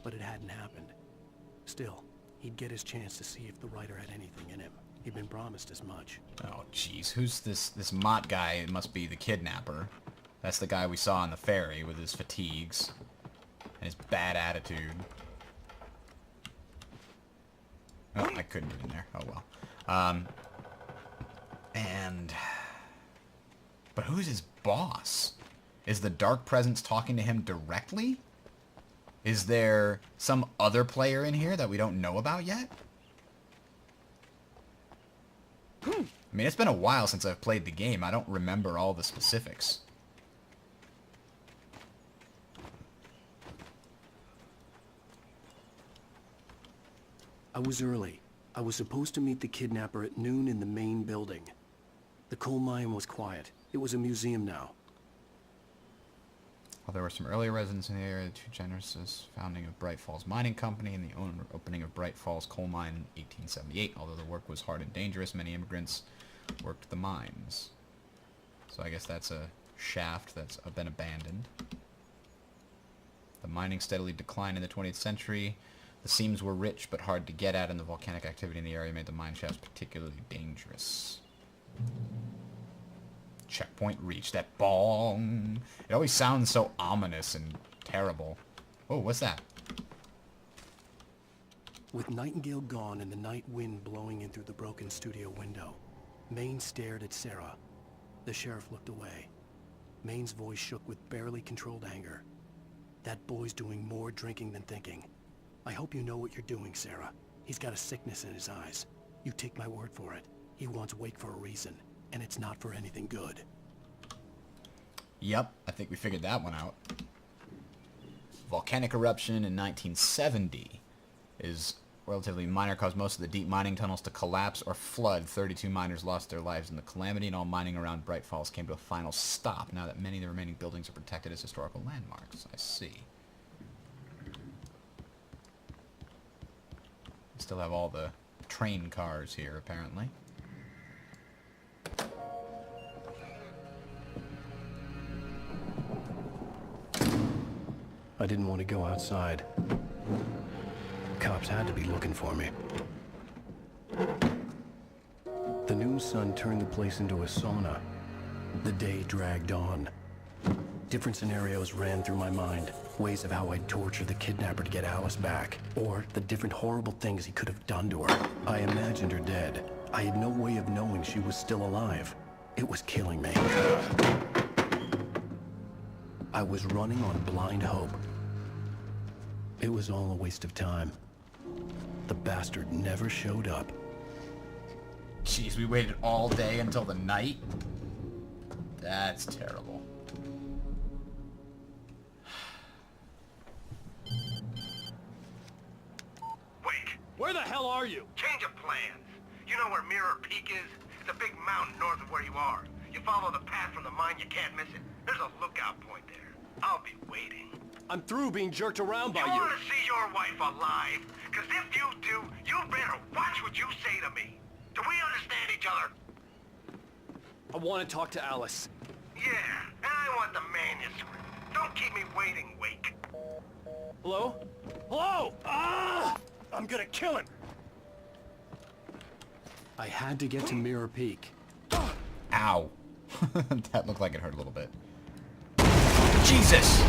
but it hadn't happened. Still, he'd get his chance to see if the writer had anything in him. He'd been promised as much. Oh, jeez. Who's this Mott guy? It must be the kidnapper. That's the guy we saw on the ferry with his fatigues and his bad attitude. Oh, I couldn't get in there. Oh, well. But who's his boss? Is the Dark Presence talking to him directly? Is there some other player in here that we don't know about yet? I mean, it's been a while since I've played the game. I don't remember all the specifics. I was early. I was supposed to meet the kidnapper at noon in the main building. The coal mine was quiet. It was a museum now. Well, there were some earlier residents in the area, the two Genesis, founding of Bright Falls Mining Company, and the opening of Bright Falls Coal Mine in 1878. Although the work was hard and dangerous, many immigrants worked the mines. So I guess that's a shaft that's been abandoned. The mining steadily declined in the 20th century. The seams were rich but hard to get at, and the volcanic activity in the area made the mine shafts particularly dangerous. Checkpoint reached. That bong. It always sounds so ominous and terrible. Oh, what's that? With Nightingale gone and the night wind blowing in through the broken studio window, Maine stared at Sarah. The sheriff looked away. Maine's voice shook with barely controlled anger. That boy's doing more drinking than thinking. I hope you know what you're doing, Sarah. He's got a sickness in his eyes. You take my word for it. He wants Wake for a reason, and it's not for anything good. Yep, I think we figured that one out. Volcanic eruption in 1970 is relatively minor, caused most of the deep mining tunnels to collapse or flood. 32 miners lost their lives in the calamity, and all mining around Bright Falls came to a final stop now that many of the remaining buildings are protected as historical landmarks. I see. Still have all the train cars here, apparently. I didn't want to go outside. Cops had to be looking for me. The noon sun turned the place into a sauna. The day dragged on. Different scenarios ran through my mind. Ways of how I'd torture the kidnapper to get Alice back. Or the different horrible things he could have done to her. I imagined her dead. I had no way of knowing she was still alive. It was killing me. I was running on blind hope. It was all a waste of time. The bastard never showed up. Jeez, we waited all day until the night? That's terrible. Wake! Where the hell are you? Change of plans. You know where Mirror Peak is? It's a big mountain north of where you are. You follow the path from the mine, you can't miss it. There's a lookout point there. I'll be waiting. I'm through being jerked around by You you. want to see your wife alive? Because if you do, you better watch what you say to me. Do we understand each other? I want to talk to Alice. Yeah, and I want the manuscript. Don't keep me waiting, Wake. Hello? Hello! Ah! I'm gonna kill him! I had to get to Mirror Peak. Ow. That looked like it hurt a little bit. Jesus!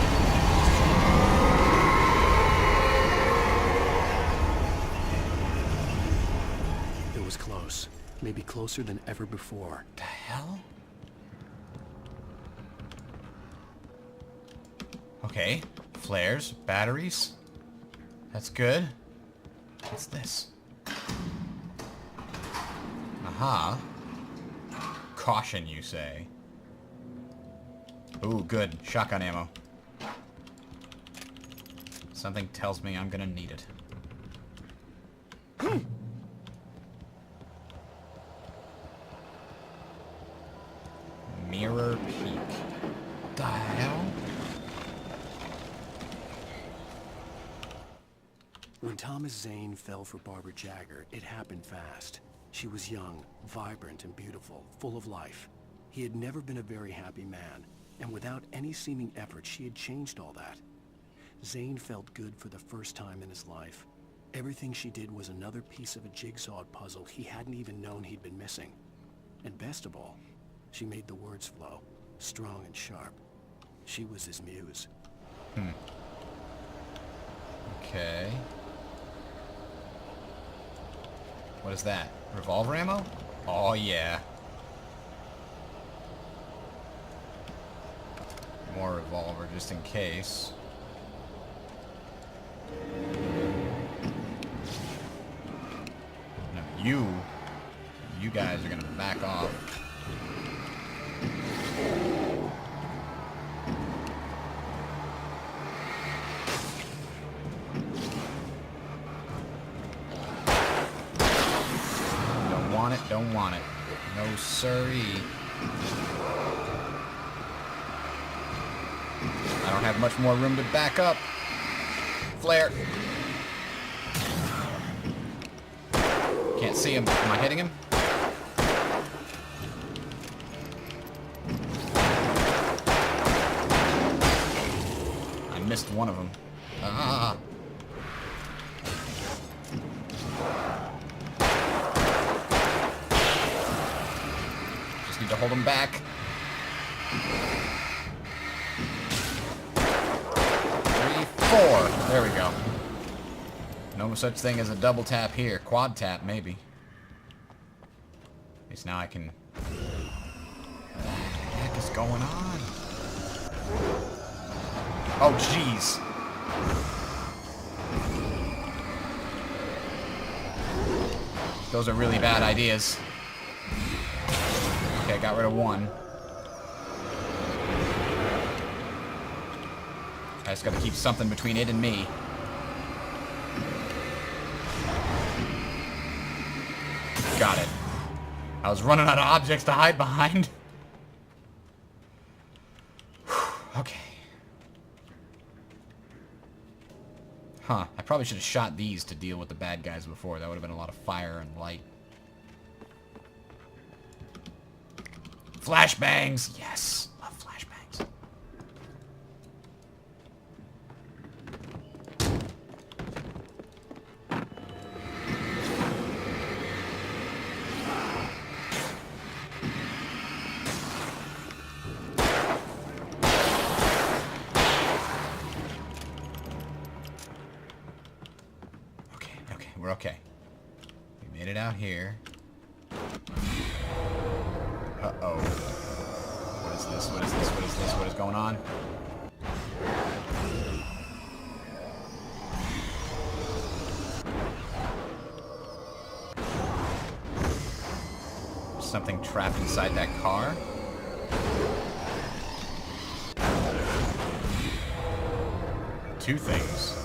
It was close. Maybe closer than ever before. The hell? Okay. Flares. Batteries. That's good. What's this? Aha. Caution, you say. Ooh, good. Shotgun ammo. Something tells me I'm gonna need it. Mirror Peak. The hell? When Thomas Zane fell for Barbara Jagger, it happened fast. She was young, vibrant, and beautiful, full of life. He had never been a very happy man, and without any seeming effort, she had changed all that. Zane felt good for the first time in his life. Everything she did was another piece of a jigsaw puzzle he hadn't even known he'd been missing. And best of all, she made the words flow, strong and sharp. She was his muse. Okay. What is that? Revolver ammo? Oh, yeah. More revolver, just in case. No, you guys are gonna back off. Don't want it. No siree. I don't have much more room to back up. Flare. Can't see him. Am I hitting him? I missed one of them. Ah. Need to hold him back. 3, 4. There we go. No such thing as a double tap here. Quad tap, maybe. At least now I can... What the heck is going on? Oh, jeez. Those are really bad ideas. Okay, got rid of one. I just gotta keep something between it and me. Got it. I was running out of objects to hide behind. Okay. Huh. I probably should have shot these to deal with the bad guys before. That would have been a lot of fire and light. Flashbangs! Yes! Love flashbangs. Okay, we're okay. We made it out here. Uh-oh. What is this? What is this? What is this? What is going on? Something trapped inside that car? Two things.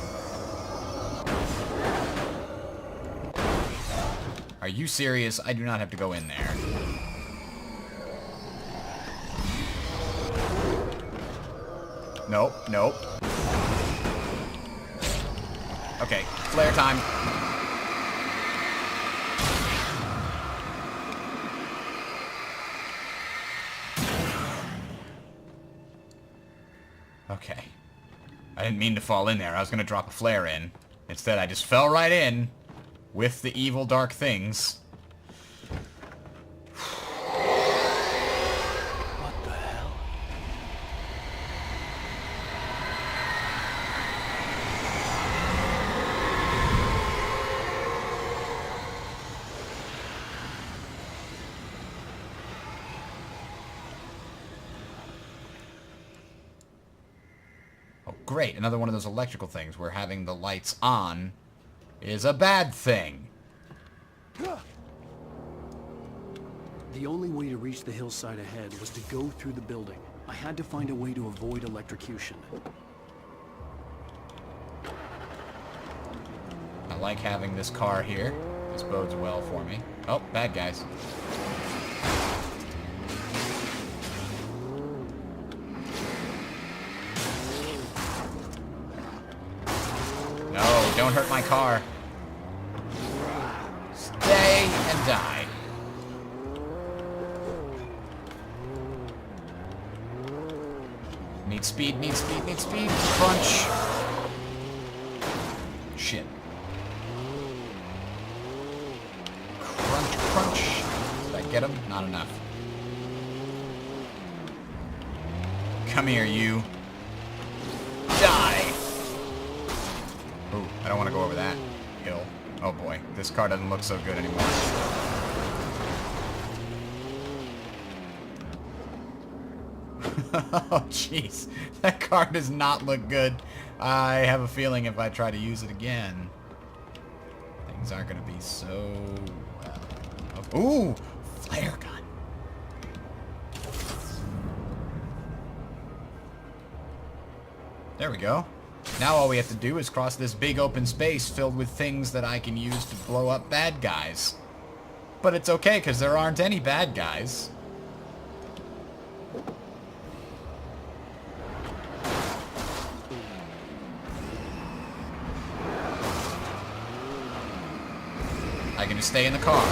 Are you serious? I do not have to go in there. Nope, nope. Okay, flare time. Okay. I didn't mean to fall in there. I was gonna drop a flare in. Instead, I just fell right in with the evil dark things. What the hell? Oh, great. Another one of those electrical things where having the lights on is a bad thing. The only way to reach the hillside ahead was to go through the building. I had to find a way to avoid electrocution. I like having this car here. This bodes well for me. Oh, bad guys. No, don't hurt my car. Stay and die. Need speed, need speed, need speed. Crunch. Shit. Crunch, crunch. Did I get him? Not enough. Come here, you. Die! Ooh, I don't want to go over that hill. Oh boy, this car doesn't look so good anymore. Oh jeez, that car does not look good. I have a feeling if I try to use it again, things aren't going to be so well. Ooh, flare gun. There we go. Now all we have to do is cross this big open space filled with things that I can use to blow up bad guys. But it's okay, because there aren't any bad guys. I can just stay in the car,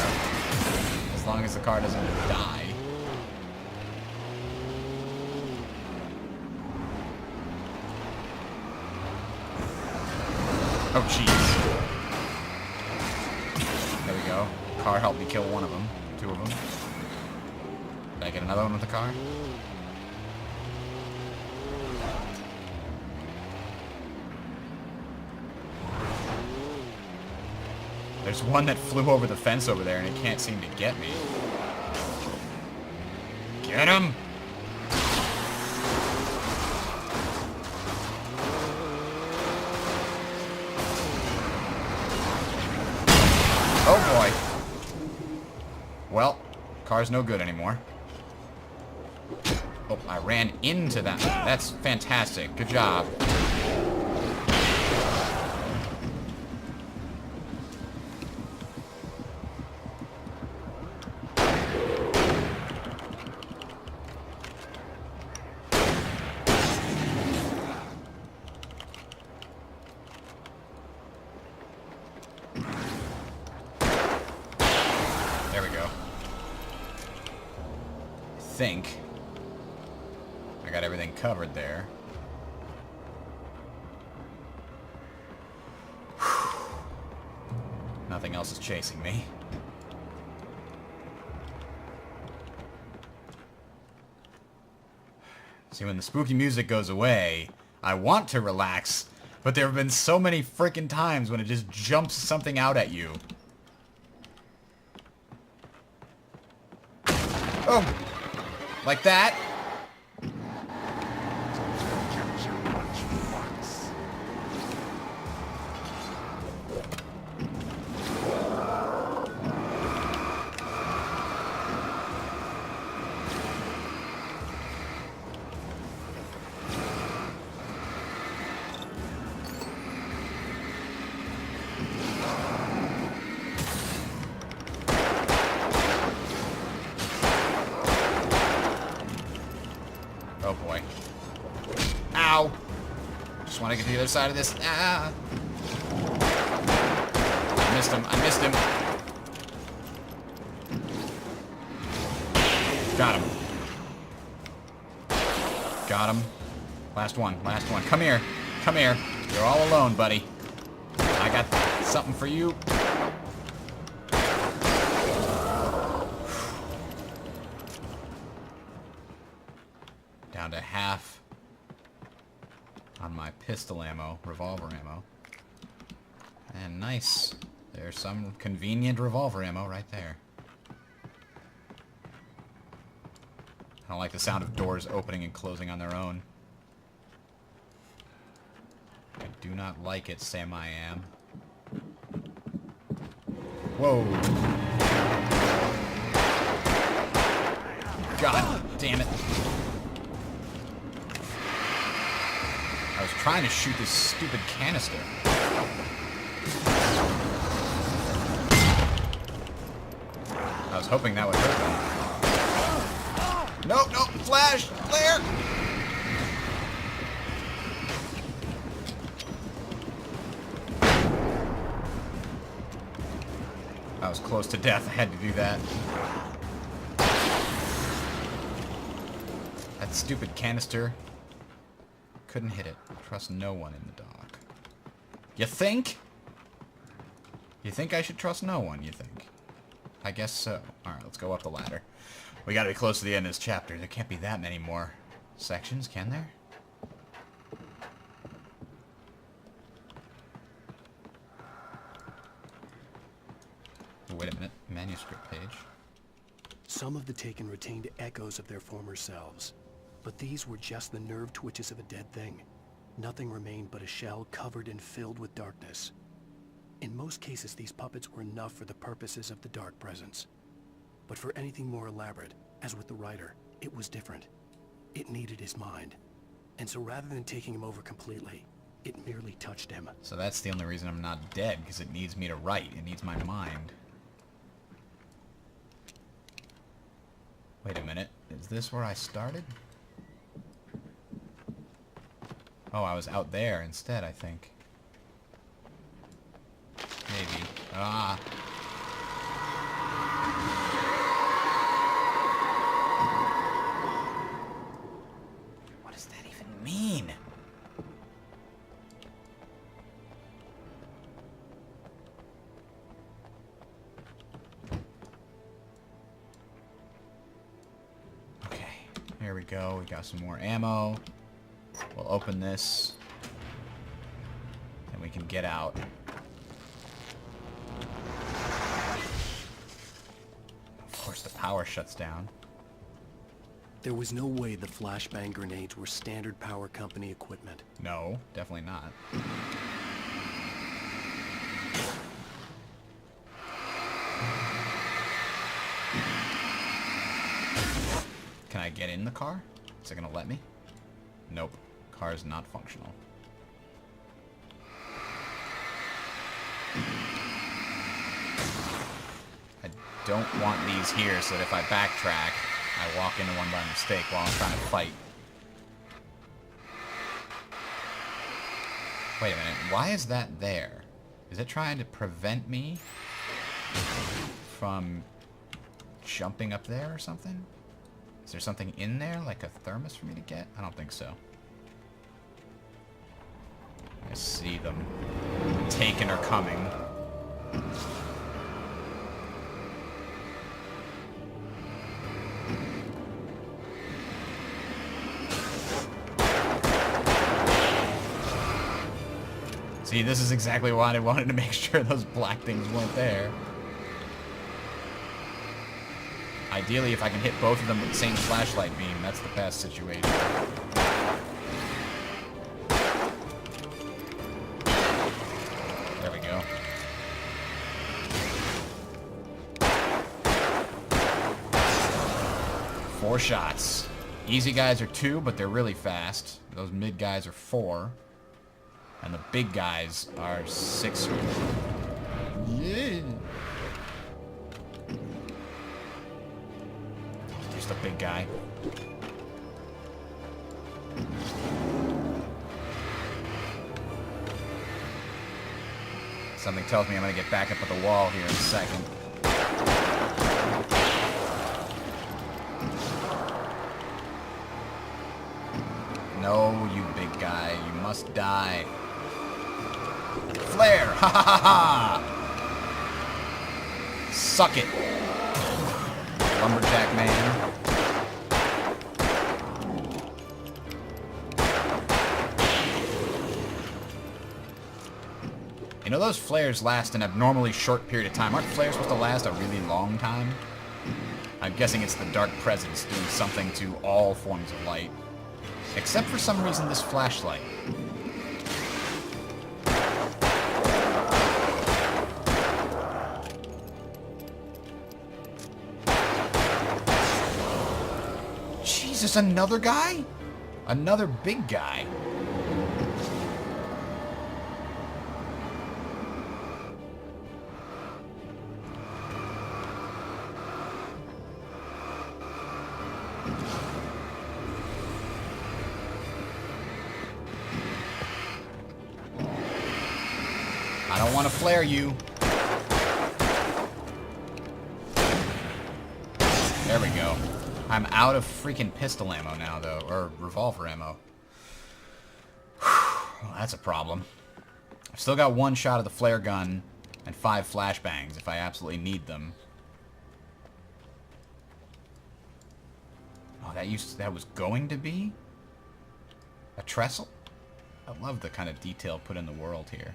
as long as the car doesn't die. Oh, jeez. There we go. Car helped me kill one of them. Two of them. Did I get another one with the car? There's one that flew over the fence over there and it can't seem to get me. Get him! Oh boy. Well, car's no good anymore. Oh, I ran into that. That's fantastic. Good job. Think I got everything covered there. Nothing else is chasing me. See, when the spooky music goes away, I want to relax, but there have been so many freaking times when it just jumps something out at you. Oh! Like that. want to get to the other side of this. Ah! I missed him. I missed him. Got him. Got him. Last one. Last one. Come here. Come here. You're all alone, buddy. I got something for you. Down to half on my pistol ammo, revolver ammo. And nice. There's some convenient revolver ammo right there. I don't like the sound of doors opening and closing on their own. I do not like it, Sam I am. Whoa. God damn it. I was trying to shoot this stupid canister. I was hoping that would hurt them. Nope, nope, flash, flare! I was close to death. I had to do that. That stupid canister. Couldn't hit it. Trust no one in the dock. You think? You think I should trust no one, you think? I guess so. Alright, let's go up the ladder. We gotta be close to the end of this chapter. There can't be that many more sections, can there? Wait a minute. Manuscript page. Some of the Taken retained echoes of their former selves, but these were just the nerve twitches of a dead thing. Nothing remained but a shell covered and filled with darkness. In most cases, these puppets were enough for the purposes of the Dark Presence. But for anything more elaborate, as with the writer, it was different. It needed his mind. And so rather than taking him over completely, it merely touched him. So that's the only reason I'm not dead, because it needs me to write. It needs my mind. Wait a minute. Is this where I started? Oh, I was out there instead, I think. Maybe. Ah. What does that even mean? Okay, here we go. We got some more ammo. We'll open this. And we can get out. Of course, the power shuts down. There was no way the flashbang grenades were standard power company equipment. No, definitely not. Can I get in the car? Is it gonna let me? Nope. Car is not functional. I don't want these here so that if I backtrack, I walk into one by mistake while I'm trying to fight. Wait a minute. Why is that there? Is it trying to prevent me from jumping up there or something? Is there something in there, like a thermos for me to get? I don't think so. I see them. Taken or coming. See, this is exactly why I wanted to make sure those black things weren't there. Ideally, if I can hit both of them with the same flashlight beam, that's the best situation. There we go. Four shots. Easy guys are 2, but they're really fast. Those mid guys are 4. And the big guys are 6. Yeah. There's the big guy. Something tells me I'm gonna get back up at the wall here in a second. No, you big guy. You must die. Flare! Ha ha ha ha! Suck it! Lumberjack man. You know, those flares last an abnormally short period of time. Aren't flares supposed to last a really long time? I'm guessing it's the Dark Presence doing something to all forms of light. Except for some reason this flashlight. Jesus, another guy? Another big guy. I don't want to flare you. There we go. I'm out of freaking pistol ammo now, though. Or revolver ammo. Well, that's a problem. I've still got one shot of the flare gun and 5 flashbangs if I absolutely need them. Oh, that was going to be a trestle? I love the kind of detail put in the world here.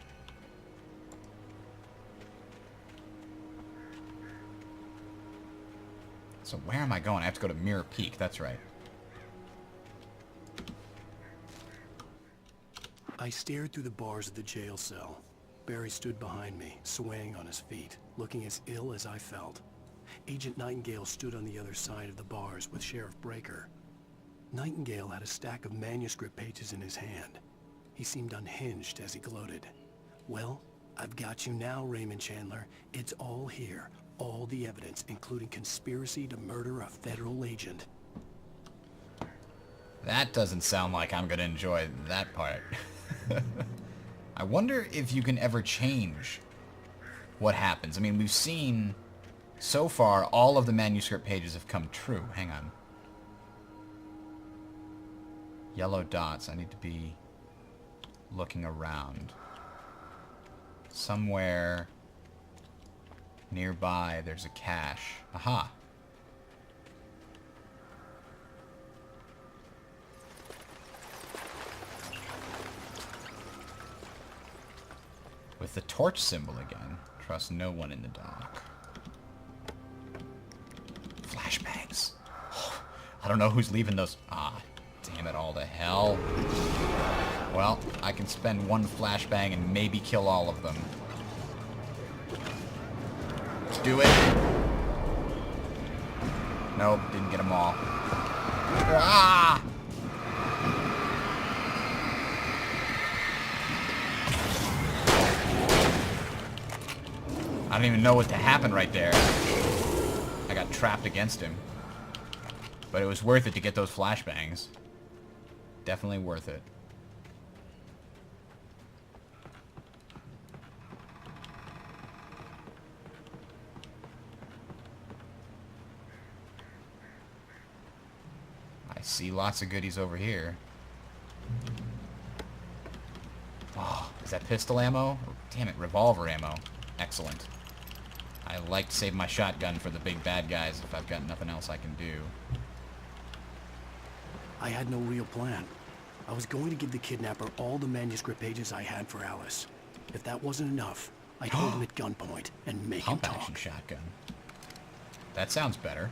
So where am I going? I have to go to Mirror Peak, that's right. I stared through the bars of the jail cell. Barry stood behind me, swaying on his feet, looking as ill as I felt. Agent Nightingale stood on the other side of the bars with Sheriff Breaker. Nightingale had a stack of manuscript pages in his hand. He seemed unhinged as he gloated. Well, I've got you now, Raymond Chandler. It's all here. All the evidence, including conspiracy to murder a federal agent. That doesn't sound like I'm going to enjoy that part. I wonder if you can ever change what happens. I mean, we've seen, so far, all of the manuscript pages have come true. Hang on. Yellow dots. I need to be looking around. Somewhere nearby, there's a cache. Aha. With the torch symbol again. Trust no one in the dock. Flashbangs. I don't know who's leaving those. Ah, damn it all to hell. Well, I can spend one flashbang and maybe kill all of them. Do it. Nope, didn't get them all. Ah! I don't even know what happened right there. I got trapped against him. But it was worth it to get those flashbangs. Definitely worth it. I see lots of goodies over here. Oh, is that pistol ammo? Oh, damn it, revolver ammo. Excellent. I like to save my shotgun for the big bad guys if I've got nothing else I can do. I had no real plan. I was going to give the kidnapper all the manuscript pages I had for Alice. If that wasn't enough, I'd hold him at gunpoint and make him talk. Pump-action shotgun. That sounds better.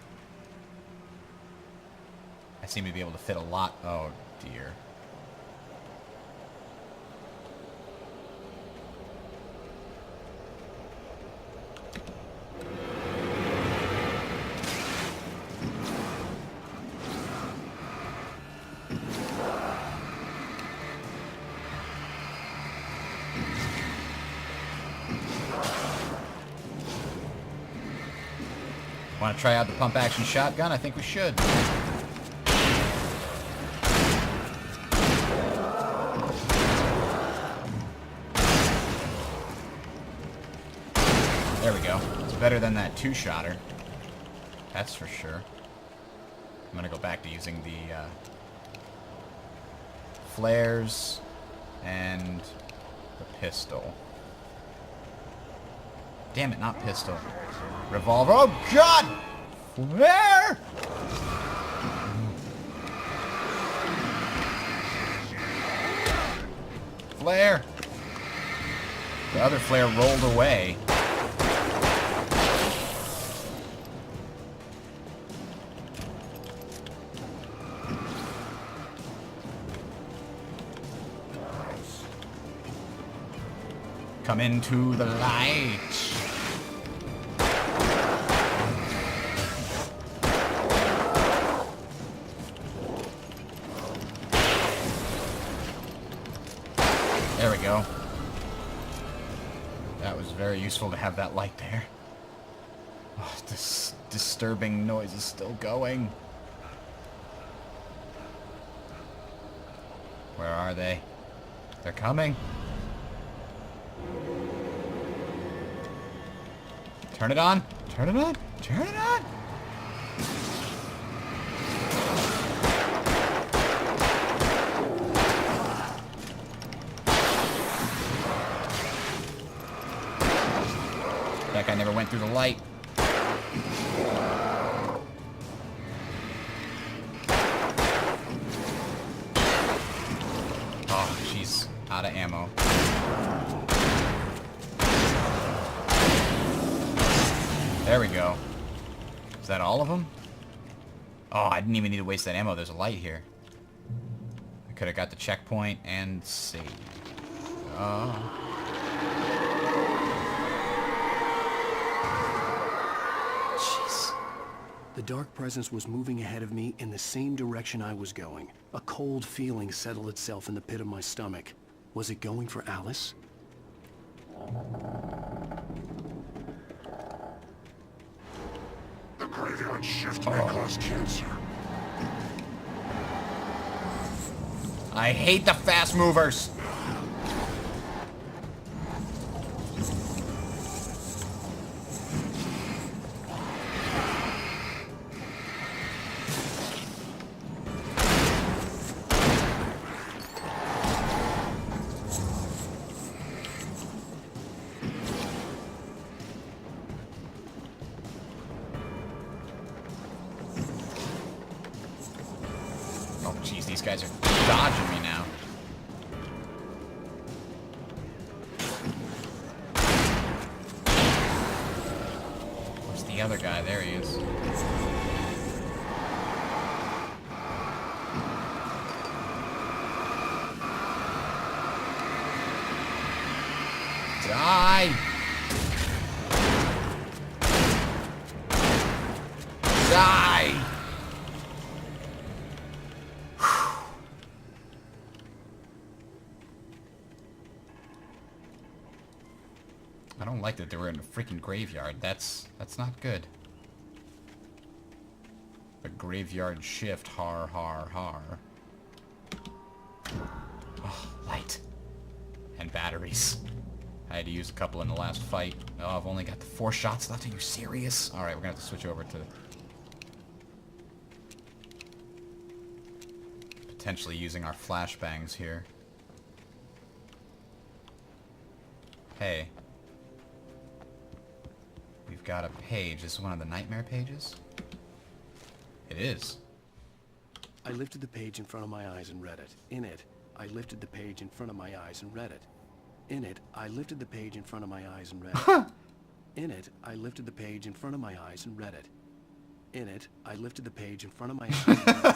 I seem to be able to fit a lot. Oh, dear. Want to try out the pump-action shotgun? I think we should. better than that two-shotter. That's for sure. I'm gonna go back to using the flares and the pistol. Damn it, not pistol. Revolver. Oh, God! Flare! Flare! The other flare rolled away. Come into the light. There we go. That was very useful to have that light there. Oh, this disturbing noise is still going. Where are they? They're coming. Turn it on. Turn it on. Turn it on. That guy never went through the light. Oh, she's out of ammo. There we go. Is that all of them? Oh, I didn't even need to waste that ammo. There's a light here. I could have got the checkpoint and saved. Oh. Jeez. The dark presence was moving ahead of me in the same direction I was going. A cold feeling settled itself in the pit of my stomach. Was it going for Alice? The graveyard shift may cause cancer. I hate the fast movers. Oh, jeez, these guys are dodging me now. Where's the other guy? There he is. Die! Die! I don't like that they were in a freaking graveyard. That's not good. A graveyard shift, har har har. Oh, light. And batteries. I had to use a couple in the last fight. Oh, I've only got the 4 shots left. Are you serious? Alright, we're gonna have to switch over to potentially using our flashbangs here. Hey. We've got a page. This is one of the nightmare pages? It is. I lifted the page in front of my eyes and read it. In it, I lifted the page in front of my eyes and read it. In it, I lifted the page in front of my eyes and read it. In it, I lifted the page in front of my eyes and read it. In it, I lifted the page in front of my eyes and read it.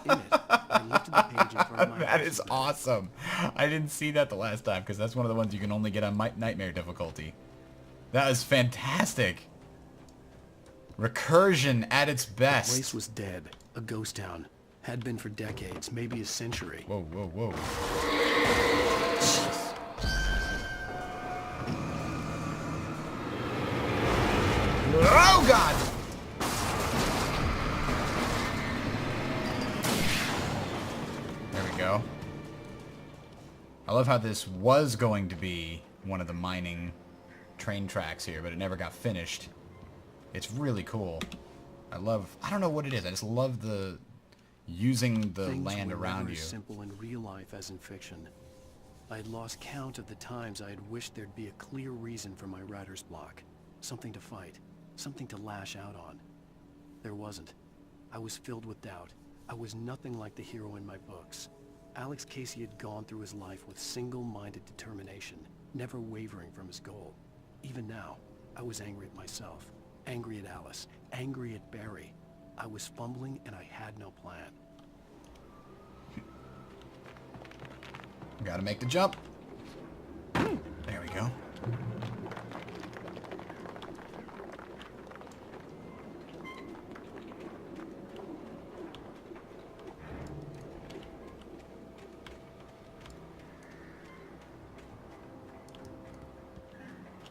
In it, I lifted the page in front of my eyes. That is awesome. I didn't see that the last time because that's one of the ones you can only get on nightmare difficulty. That is fantastic. Recursion at its best. The place was dead. A ghost town. Had been for decades, maybe a century. Whoa, whoa, whoa. Oh, God! There we go. I love how this was going to be one of the mining train tracks here, but it never got finished. It's really cool. I don't know what it is. I just love the using the land around you. Things were never as simple in real life as in fiction. I had lost count of the times I had wished there'd be a clear reason for my writer's block. Something to fight. Something to lash out on. There wasn't. I was filled with doubt. I was nothing like the hero in my books. Alex Casey had gone through his life with single-minded determination, never wavering from his goal. Even now, I was angry at myself, angry at Alice, angry at Barry. I was fumbling and I had no plan. Gotta make the jump. There we go.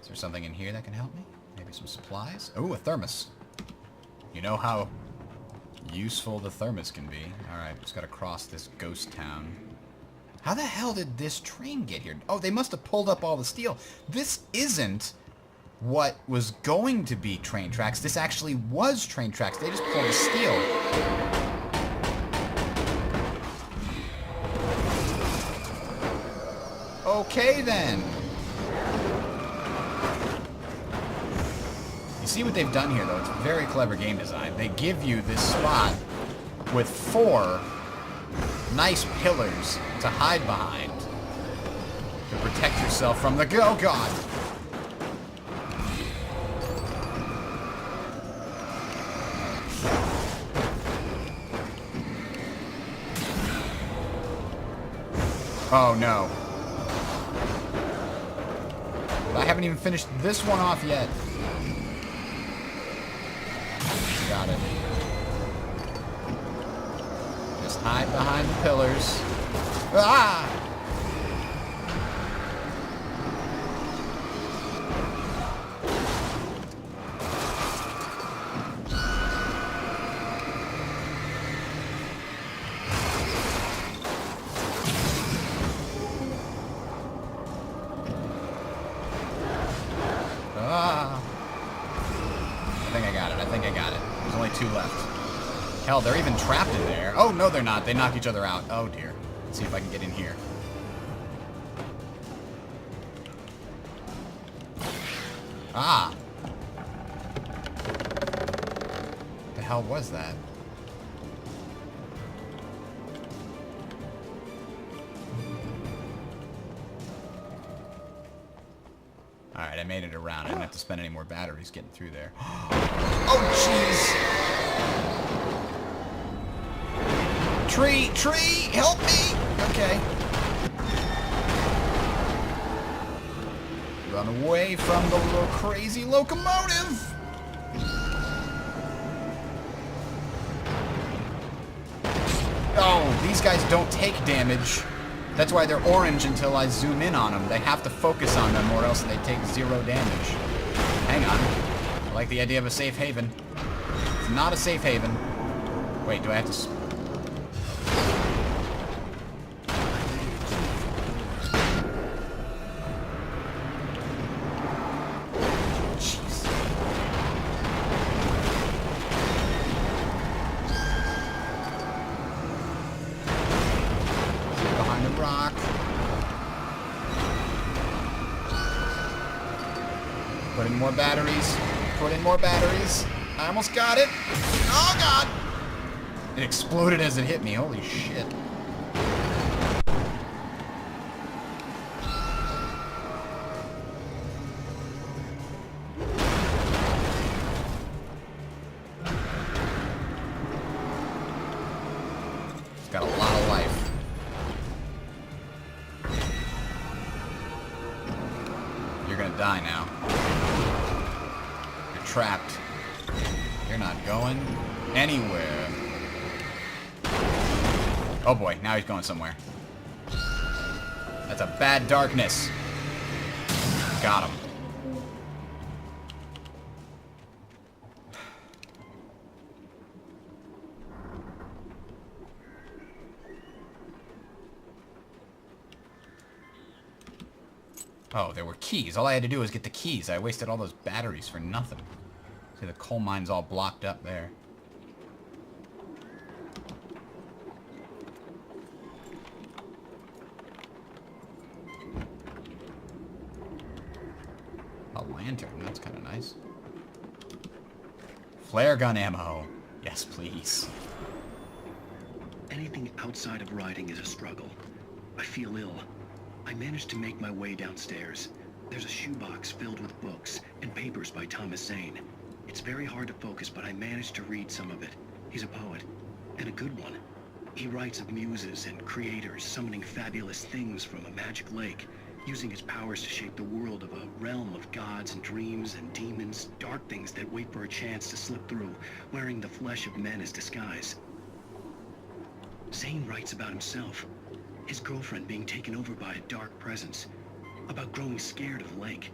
Is there something in here that can help me? Maybe some supplies? Oh, a thermos. You know how useful the thermos can be. Alright, just gotta cross this ghost town. How the hell did this train get here? Oh, they must have pulled up all the steel. This isn't what was going to be train tracks. This actually was train tracks. They just pulled the steel. Okay, then. You see what they've done here, though? It's very clever game design. They give you this spot with 4 nice pillars to hide behind to protect yourself from the... Oh, God! Oh, no. I haven't even finished this one off yet. Got it. Just hide behind the pillars. Ah! There's only 2 left. Hell, they're even trapped in there. Oh, no, they're not. They knock each other out. Oh, dear. Let's see if I can get in here. Ah! What the hell was that? Alright, I made it around. I didn't have to spend any more batteries getting through there. Oh, jeez! Tree! Tree! Help me! Okay. Run away from the little crazy locomotive! Oh, these guys don't take damage. That's why they're orange until I zoom in on them. They have to focus on them or else they take 0 damage. Hang on. I like the idea of a safe haven. It's not a safe haven. Wait, do I have to... Jeez. Behind a rock. Put in more batteries. Put in more batteries. I almost got it. Oh, God! It exploded as it hit me. Holy shit. It's got a lot of life. You're gonna die now. You're trapped. You're not going anywhere. Oh boy, now he's going somewhere. That's a bad darkness. Got him. Oh, there were keys. All I had to do was get the keys. I wasted all those batteries for nothing. See, the coal mine's all blocked up there. A lantern. That's kind of nice. Flare gun ammo. Yes, please. Anything outside of riding is a struggle. I feel ill. I managed to make my way downstairs. There's a shoebox filled with books and papers by Thomas Zane. It's very hard to focus, but I managed to read some of it. He's a poet, and a good one. He writes of muses and creators summoning fabulous things from a magic lake, using his powers to shape the world of a realm of gods and dreams and demons, dark things that wait for a chance to slip through, wearing the flesh of men as disguise. Zane writes about himself, his girlfriend being taken over by a dark presence, about growing scared of the lake.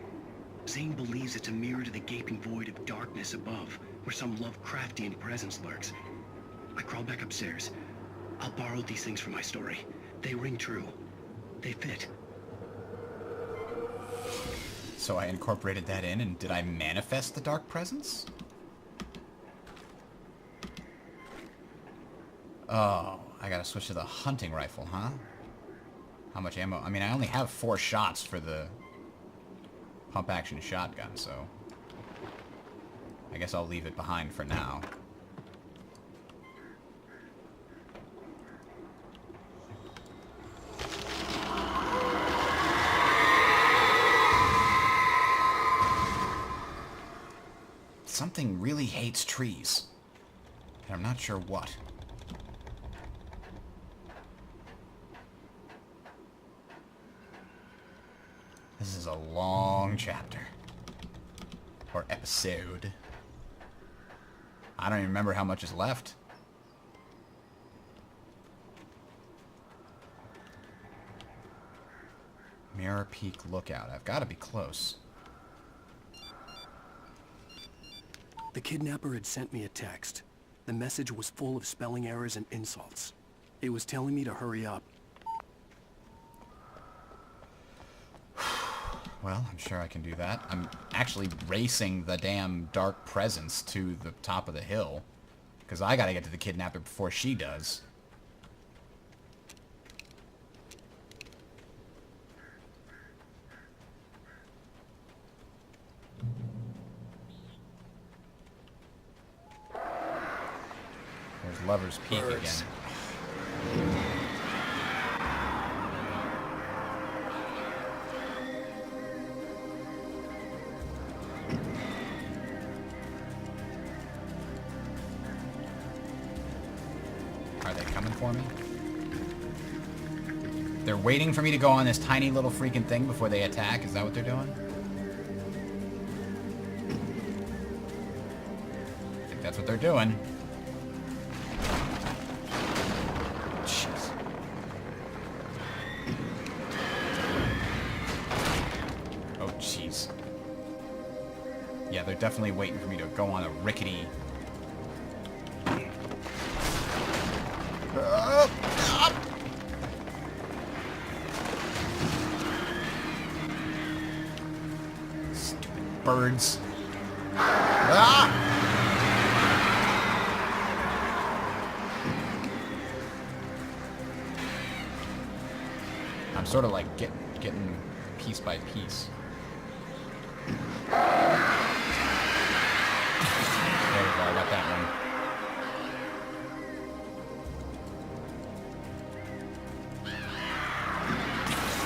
Zane believes it's a mirror to the gaping void of darkness above, where some Lovecraftian presence lurks. I crawl back upstairs. I'll borrow these things for my story. They ring true. They fit. So I incorporated that in, and did I manifest the dark presence? Oh, I gotta switch to the hunting rifle, huh? How much ammo? I mean, I only have 4 shots for the pump-action shotgun, so I guess I'll leave it behind for now. Something really hates trees, and I'm not sure what. This is a long chapter. Or episode. I don't even remember how much is left. Mirror Peak Lookout. I've got to be close. The kidnapper had sent me a text. The message was full of spelling errors and insults. It was telling me to hurry up. Well, I'm sure I can do that. I'm actually racing the damn dark presence to the top of the hill, because I gotta get to the kidnapper before she does. There's Lover's Peak again. Are they coming for me? They're waiting for me to go on this tiny little freaking thing before they attack? Is that what they're doing? I think that's what they're doing. Jeez. Oh, jeez. Yeah, they're definitely waiting for me to go on a rickety... Stupid birds. Ah! I'm sort of like getting piece by piece. There we go, I got that one.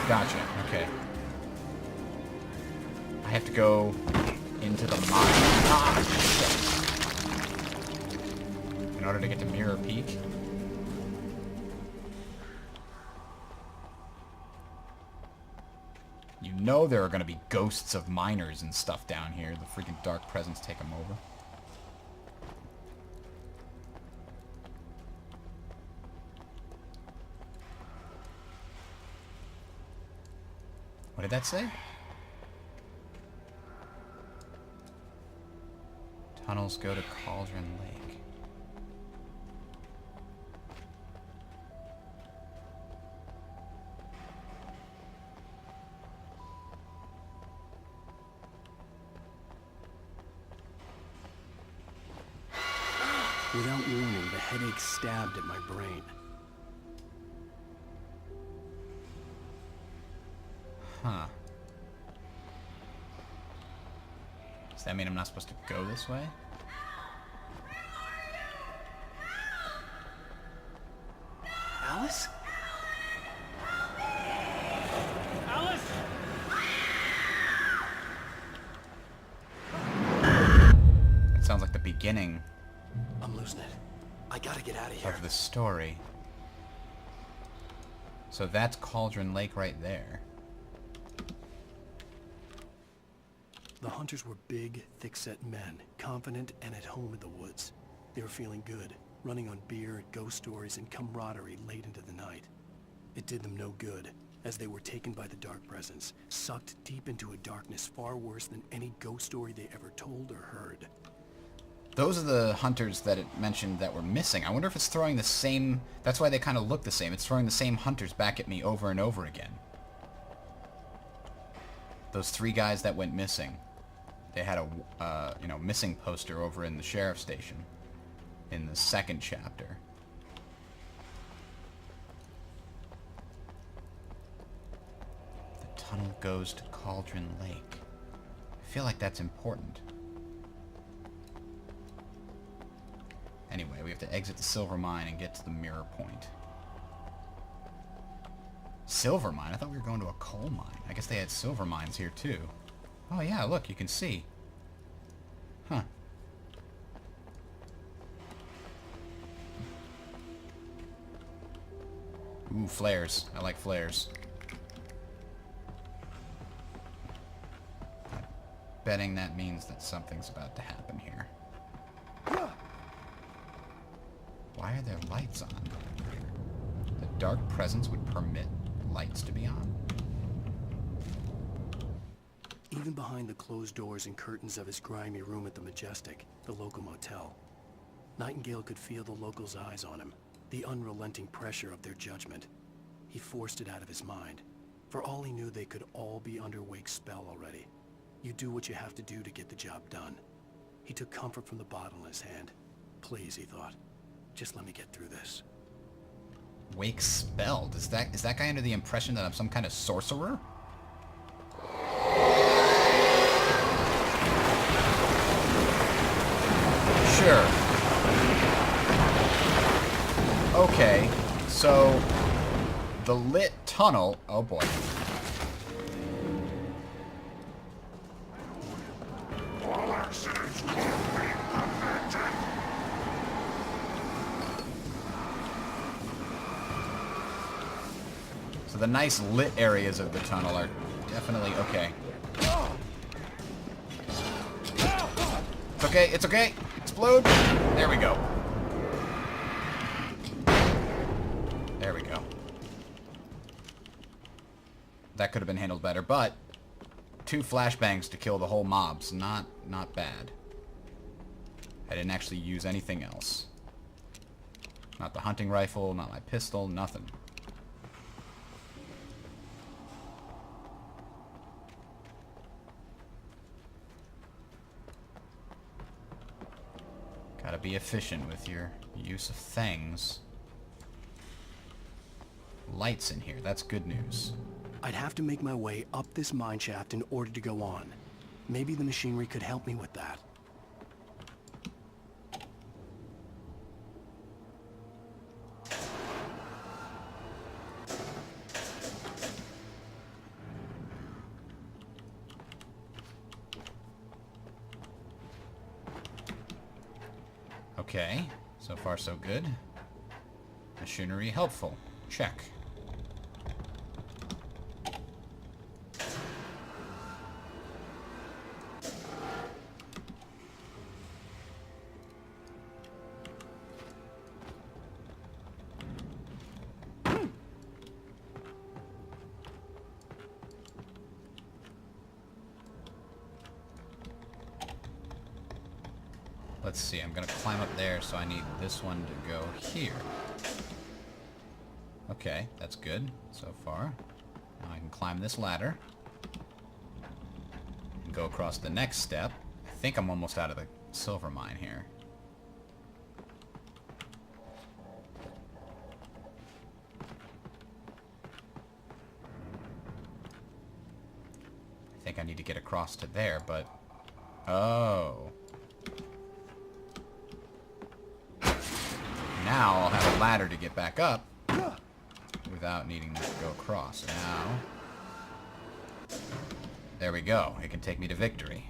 Gotcha, okay. I have to go into the mine. Ah, shit. In order to get to Mirror Peak. You know there are going to be ghosts of miners and stuff down here. The freaking dark presence take them over. What did that say? Tunnels go to Cauldron Lake. Without warning, the headache stabbed at my brain. Huh. Does that mean I'm not supposed to go this way? Alice? Alice! It sounds like the beginning I'm losing it. I gotta get out of here. of the story. So that's Cauldron Lake right there. The hunters were big, thick-set men, confident and at home in the woods. They were feeling good, running on beer, ghost stories, and camaraderie late into the night. It did them no good, as they were taken by the dark presence, sucked deep into a darkness far worse than any ghost story they ever told or heard. Those are the hunters that it mentioned that were missing. I wonder if it's throwing the same... That's why they kind of look the same. It's throwing the same hunters back at me over and over again. Those 3 guys that went missing. They had a, missing poster over in the sheriff's station in the 2nd chapter. The tunnel goes to Cauldron Lake. I feel like that's important. Anyway, we have to exit the silver mine and get to the mirror point. Silver mine? I thought we were going to a coal mine. I guess they had silver mines here too. Oh yeah, look, you can see. Huh. Ooh, flares. I like flares. I'm betting that means that something's about to happen here. Why are there lights on? The dark presence would permit lights to be on? Even behind the closed doors and curtains of his grimy room at the Majestic, the local motel, Nightingale could feel the locals' eyes on him, the unrelenting pressure of their judgment. He forced it out of his mind. For all he knew, they could all be under Wake's spell already. You do what you have to do to get the job done. He took comfort from the bottle in his hand. Please, he thought, just let me get through this. Wake's spell? Is that guy under the impression that I'm some kind of sorcerer? Sure. Okay, so the lit tunnel... Oh boy. So the nice lit areas of the tunnel are definitely okay. It's okay, it's okay. Explode. There we go. There we go. That could have been handled better, but 2 flashbangs to kill the whole mobs. Not bad. I didn't actually use anything else. Not the hunting rifle, not my pistol, nothing. Gotta be efficient with your use of things. Lights in here, that's good news. I'd have to make my way up this mine shaft in order to go on. Maybe the machinery could help me with that. Okay, so far so good. Machinery helpful. Check. Let's see, I'm gonna climb up there, so I need this one to go here. Okay, that's good so far. Now I can climb this ladder and go across the next step. I think I'm almost out of the silver mine here. think I need to get across to there, but... Oh. Now I'll have a ladder to get back up without needing to go across. Now... There we go. It can take me to victory.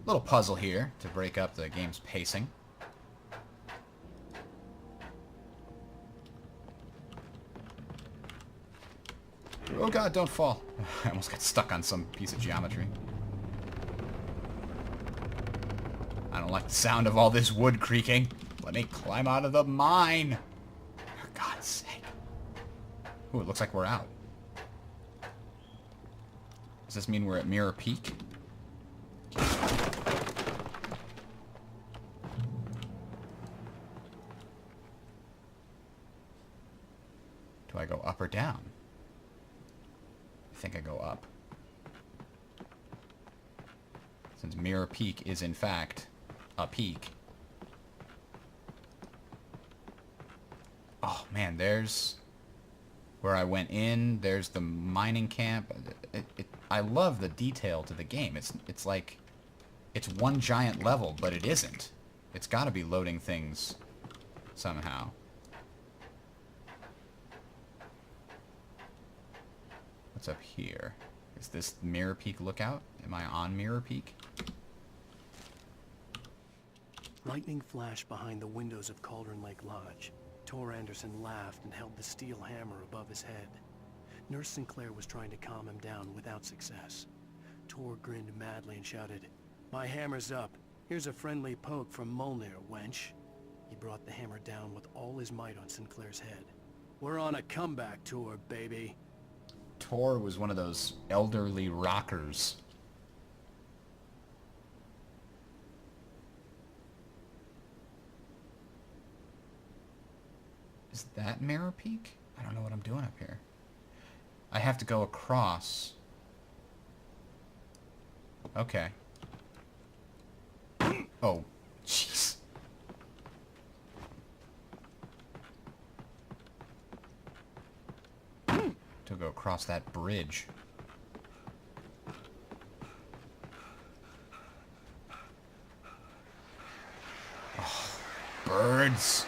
Little puzzle here to break up the game's pacing. Oh god, don't fall. I almost got stuck on some piece of geometry. I don't like the sound of all this wood creaking. Let me climb out of the mine. For God's sake. Ooh, it looks like we're out. Does this mean we're at Mirror Peak? Do I go up or down? I think I go up. Since Mirror Peak is in fact a peak. Oh man, there's where I went in. There's the mining camp. I love the detail to the game. It's like it's one giant level, but it isn't. It's got to be loading things somehow. What's up here? Is this Mirror Peak lookout? Am I on Mirror Peak? Lightning flashed behind the windows of Cauldron Lake Lodge. Tor Anderson laughed and held the steel hammer above his head. Nurse Sinclair was trying to calm him down without success. Tor grinned madly and shouted, "My hammer's up. Here's a friendly poke from Molnir, wench." He brought the hammer down with all his might on Sinclair's head. "We're on a comeback tour, baby." Tor was one of those elderly rockers. Is that Mirror Peak? I don't know what I'm doing up here. I have to go across. Okay. Oh, jeez. To go across that bridge. Oh, birds.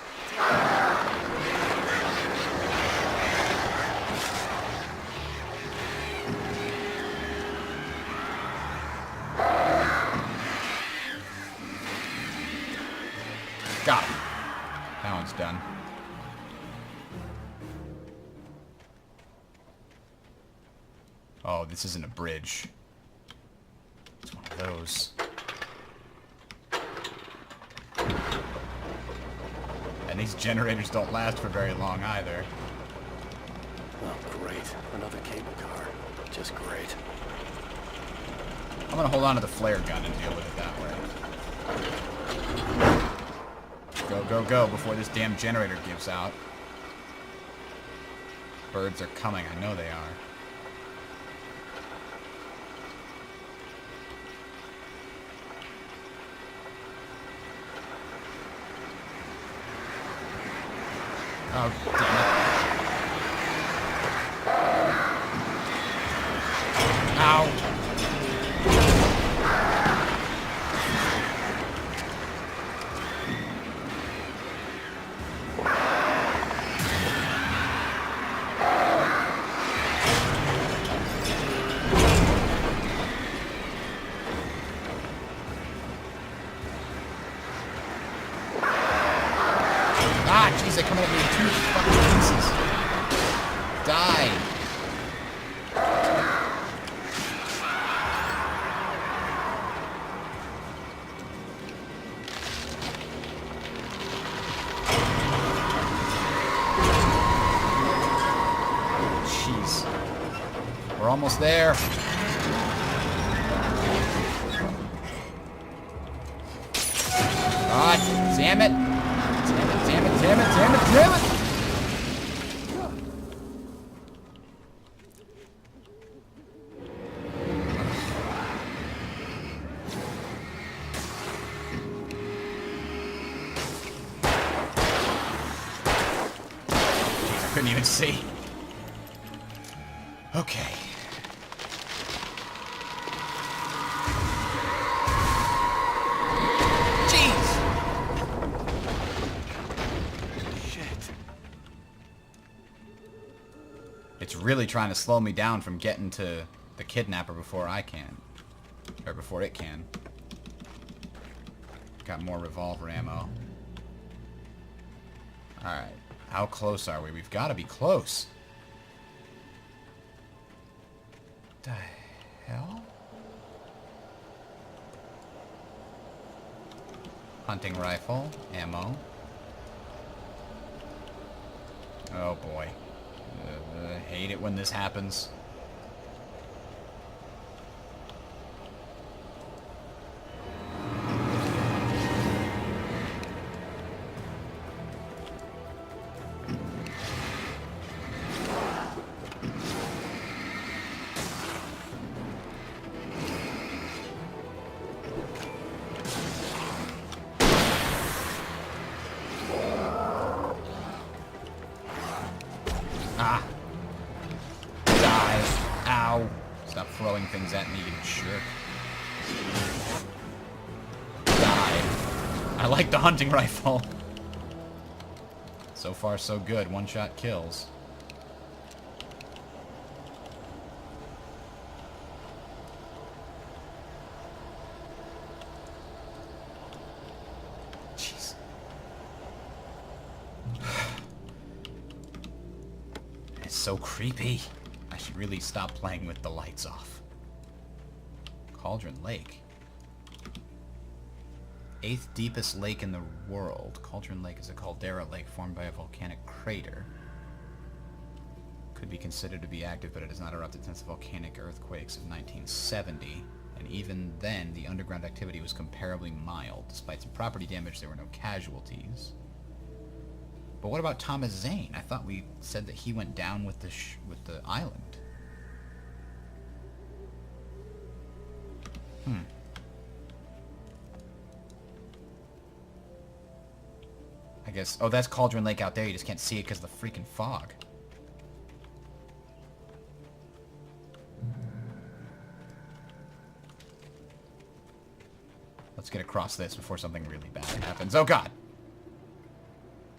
Got him. That one's done. Oh, this isn't a bridge. It's one of those. And these generators don't last for very long either. Oh, great. Another cable car. Just great. I'm gonna hold on to the flare gun and deal with it that way. Go, go, go before this damn generator gives out. Birds are coming. I know they are. Oh, damn it. Ow. Ah, jeez, they're coming at me in two fucking pieces. Die. Jeez. We're almost there. God damn it. Damn it, damn it, damn it, damn it! I couldn't even see. Okay. It's really trying to slow me down from getting to the kidnapper before I can. Or before it can. Got more revolver ammo. Alright. How close are we? We've got to be close. The hell? Hunting rifle. Ammo. Oh boy. I hate it when this happens. Ah. Die. Ow. Stop throwing things at me, you jerk. Die. I like the hunting rifle. So far, so good. One-shot kills. Jeez. It's so creepy. I should really stop playing with the lights off. Cauldron Lake. 8th deepest lake in the world. Cauldron Lake is a caldera lake formed by a volcanic crater. Could be considered to be active, but it has not erupted since the volcanic earthquakes of 1970. And even then, the underground activity was comparably mild. Despite some property damage, there were no casualties. But what about Thomas Zane? I thought we said that he went down with the island. I guess... Oh, that's Cauldron Lake out there. You just can't see it because of the freaking fog. Let's get across this before something really bad happens. Oh, God!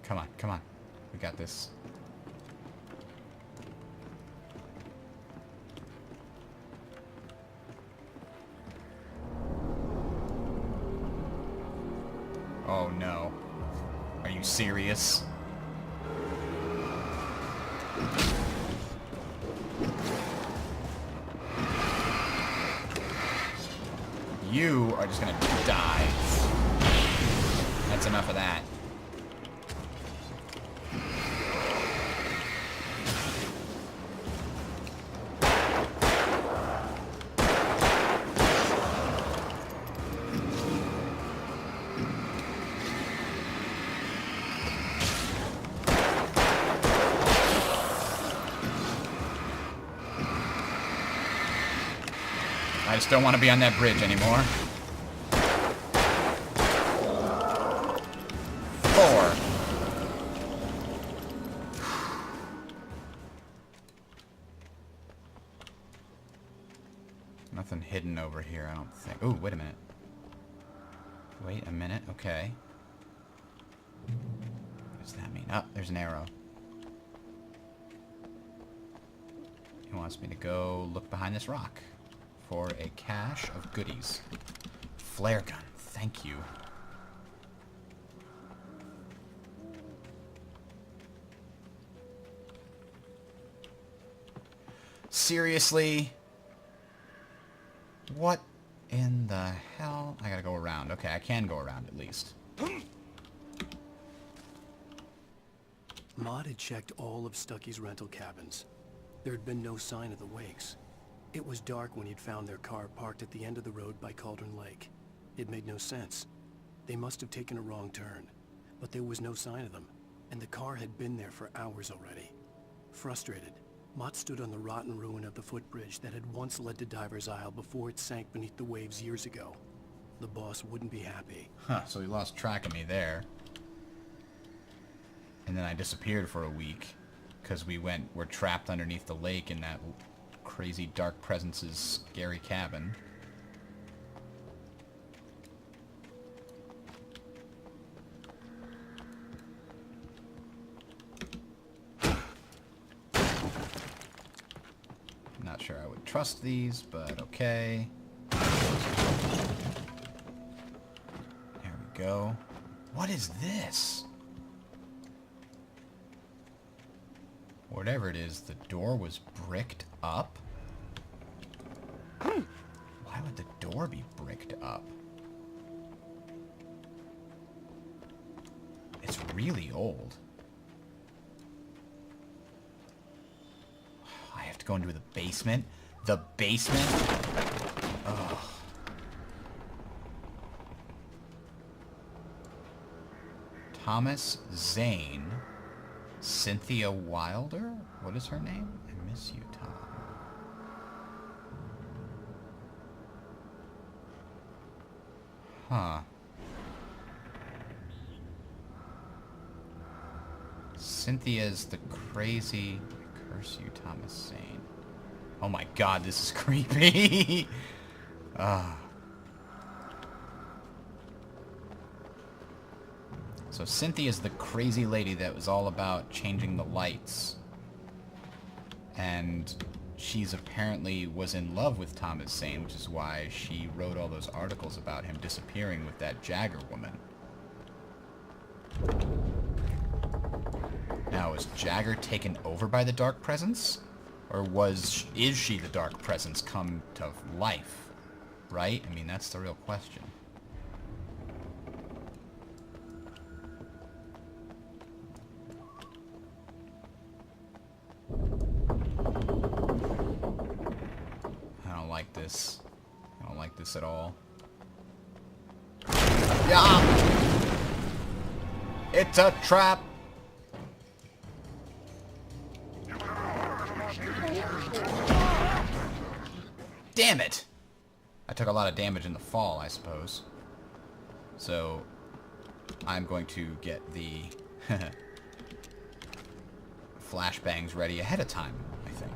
Come on, come on. We got this. Oh, no. Are you serious? You are just gonna die. That's enough of that. I just don't want to be on that bridge anymore. 4. Nothing hidden over here, I don't think. Ooh, wait a minute. Wait a minute, okay. What does that mean? Oh, there's an arrow. He wants me to go look behind this rock for a cache of goodies. Flare gun, thank you. Seriously? What in the hell? I gotta go around. Okay, I can go around at least. Maud had checked all of Stucky's rental cabins. There had been no sign of the Wakes. It was dark when he'd found their car parked at the end of the road by Cauldron Lake. It made no sense. They must have taken a wrong turn, but there was no sign of them, and the car had been there for hours already. Frustrated, Mott stood on the rotten ruin of the footbridge that had once led to Diver's Isle before it sank beneath the waves years ago. The boss wouldn't be happy. Huh, so he lost track of me there. And then I disappeared for a week, because we're trapped underneath the lake in that crazy dark presence's scary cabin. sure I would trust these, but okay. There we go. What is this? Whatever it is, the door was bricked up? Why would the door be bricked up? It's really old. I have to go into the basement? The basement? Ugh. Thomas Zane. Cynthia Wilder? What is her name? I miss you, Tom. Huh. Cynthia's the crazy... Curse you, Thomas Zane. Oh my god, this is creepy! So Cynthia's the crazy lady that was all about changing the lights. And she's apparently was in love with Thomas Zane, which is why she wrote all those articles about him disappearing with that Jagger woman. Now, is Jagger taken over by the Dark Presence? Or is she the Dark Presence come to life? Right? I mean, that's the real question. I don't like this. I don't like this at all. Yeah! It's a trap! Damn it! I took a lot of damage in the fall, I suppose. So, I'm going to get the flashbangs ready ahead of time, I think.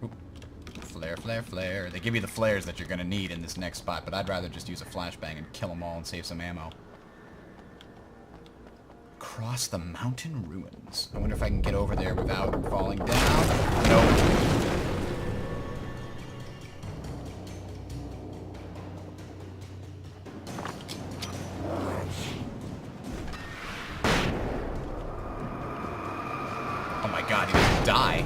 Oop. Flare, flare, flare. They give you the flares that you're going to need in this next spot, but I'd rather just use a flashbang and kill them all and save some ammo. Across the mountain ruins. I wonder if I can get over there without falling down. Nope. Oh my god, he doesn't die.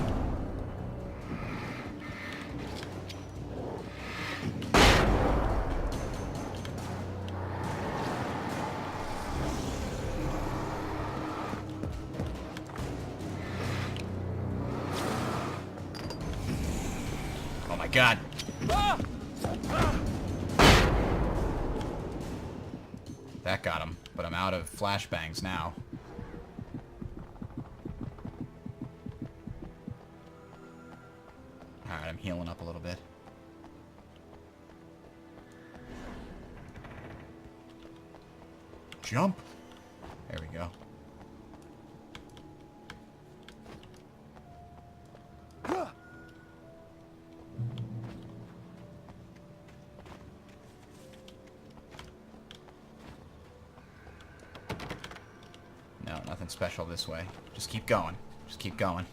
Oh my god. That got him, but I'm out of flashbangs now. Alright, I'm healing up a little bit. Jump! There we go. No, nothing special this way. Just keep going. Just keep going.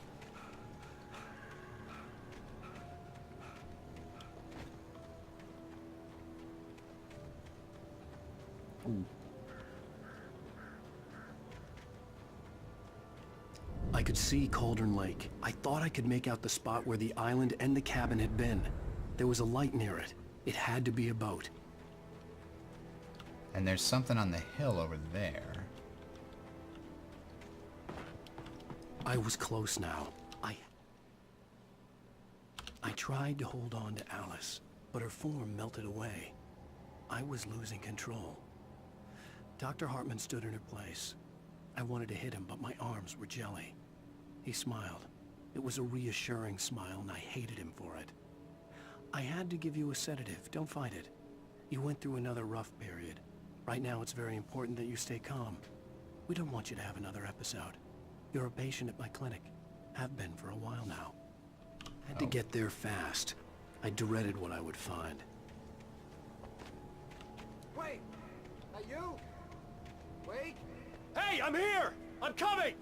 Ooh. I could see Cauldron Lake. I thought I could make out the spot where the island and the cabin had been. There was a light near it. It had to be a boat. And there's something on the hill over there. I was close now. I tried to hold on to Alice, but her form melted away. I was losing control. Dr. Hartman stood in her place. I wanted to hit him, but my arms were jelly. He smiled. It was a reassuring smile, and I hated him for it. I had to give you a sedative. Don't fight it. You went through another rough period. Right now, it's very important that you stay calm. We don't want you to have another episode. You're a patient at my clinic. Have been for a while now. Had to get there fast. I dreaded what I would find. Wait! That you? Wait! Hey, I'm here! I'm coming!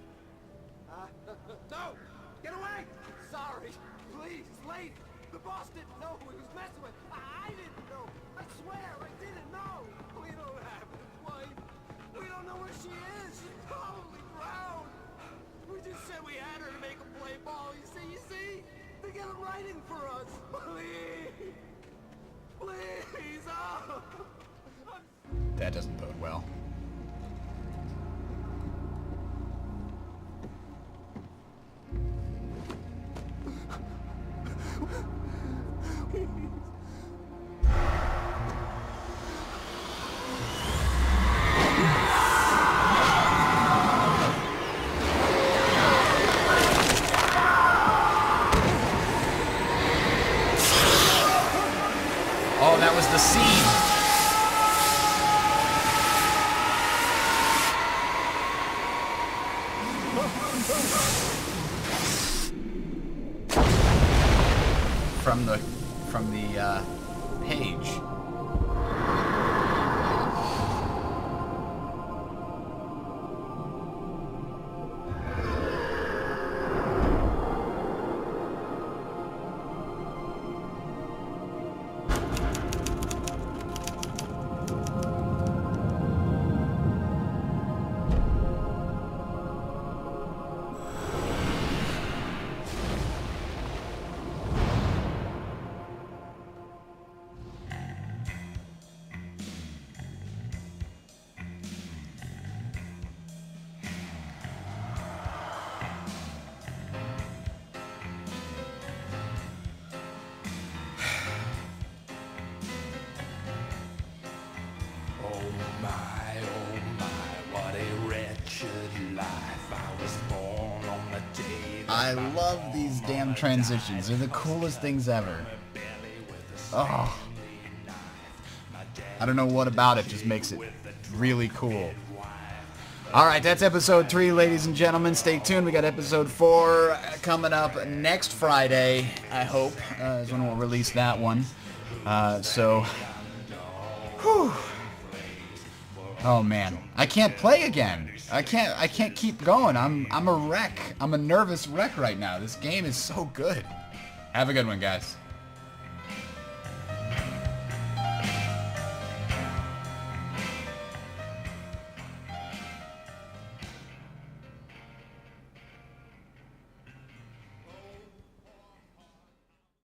No! Get away! Sorry. Please, lady. The boss didn't know who he was messing with. I didn't know. I swear, I didn't know. We don't have his wife. We don't know where she is. She's probably drowned. We just said we had her to make him play ball. You see? To get him writing for us. Please. Please. Oh. That doesn't bode well. Oh, that was the scene. From the page. I love these damn transitions. They're the coolest things ever. Oh. I don't know what about it just makes it really cool. Alright, that's episode 3, ladies and gentlemen. Stay tuned. We got episode 4 coming up next Friday, I hope, is when we'll release that one. Whew. Oh man, I can't play again. I can't keep going. I'm a wreck. I'm a nervous wreck right now. This game is so good. Have a good one, guys.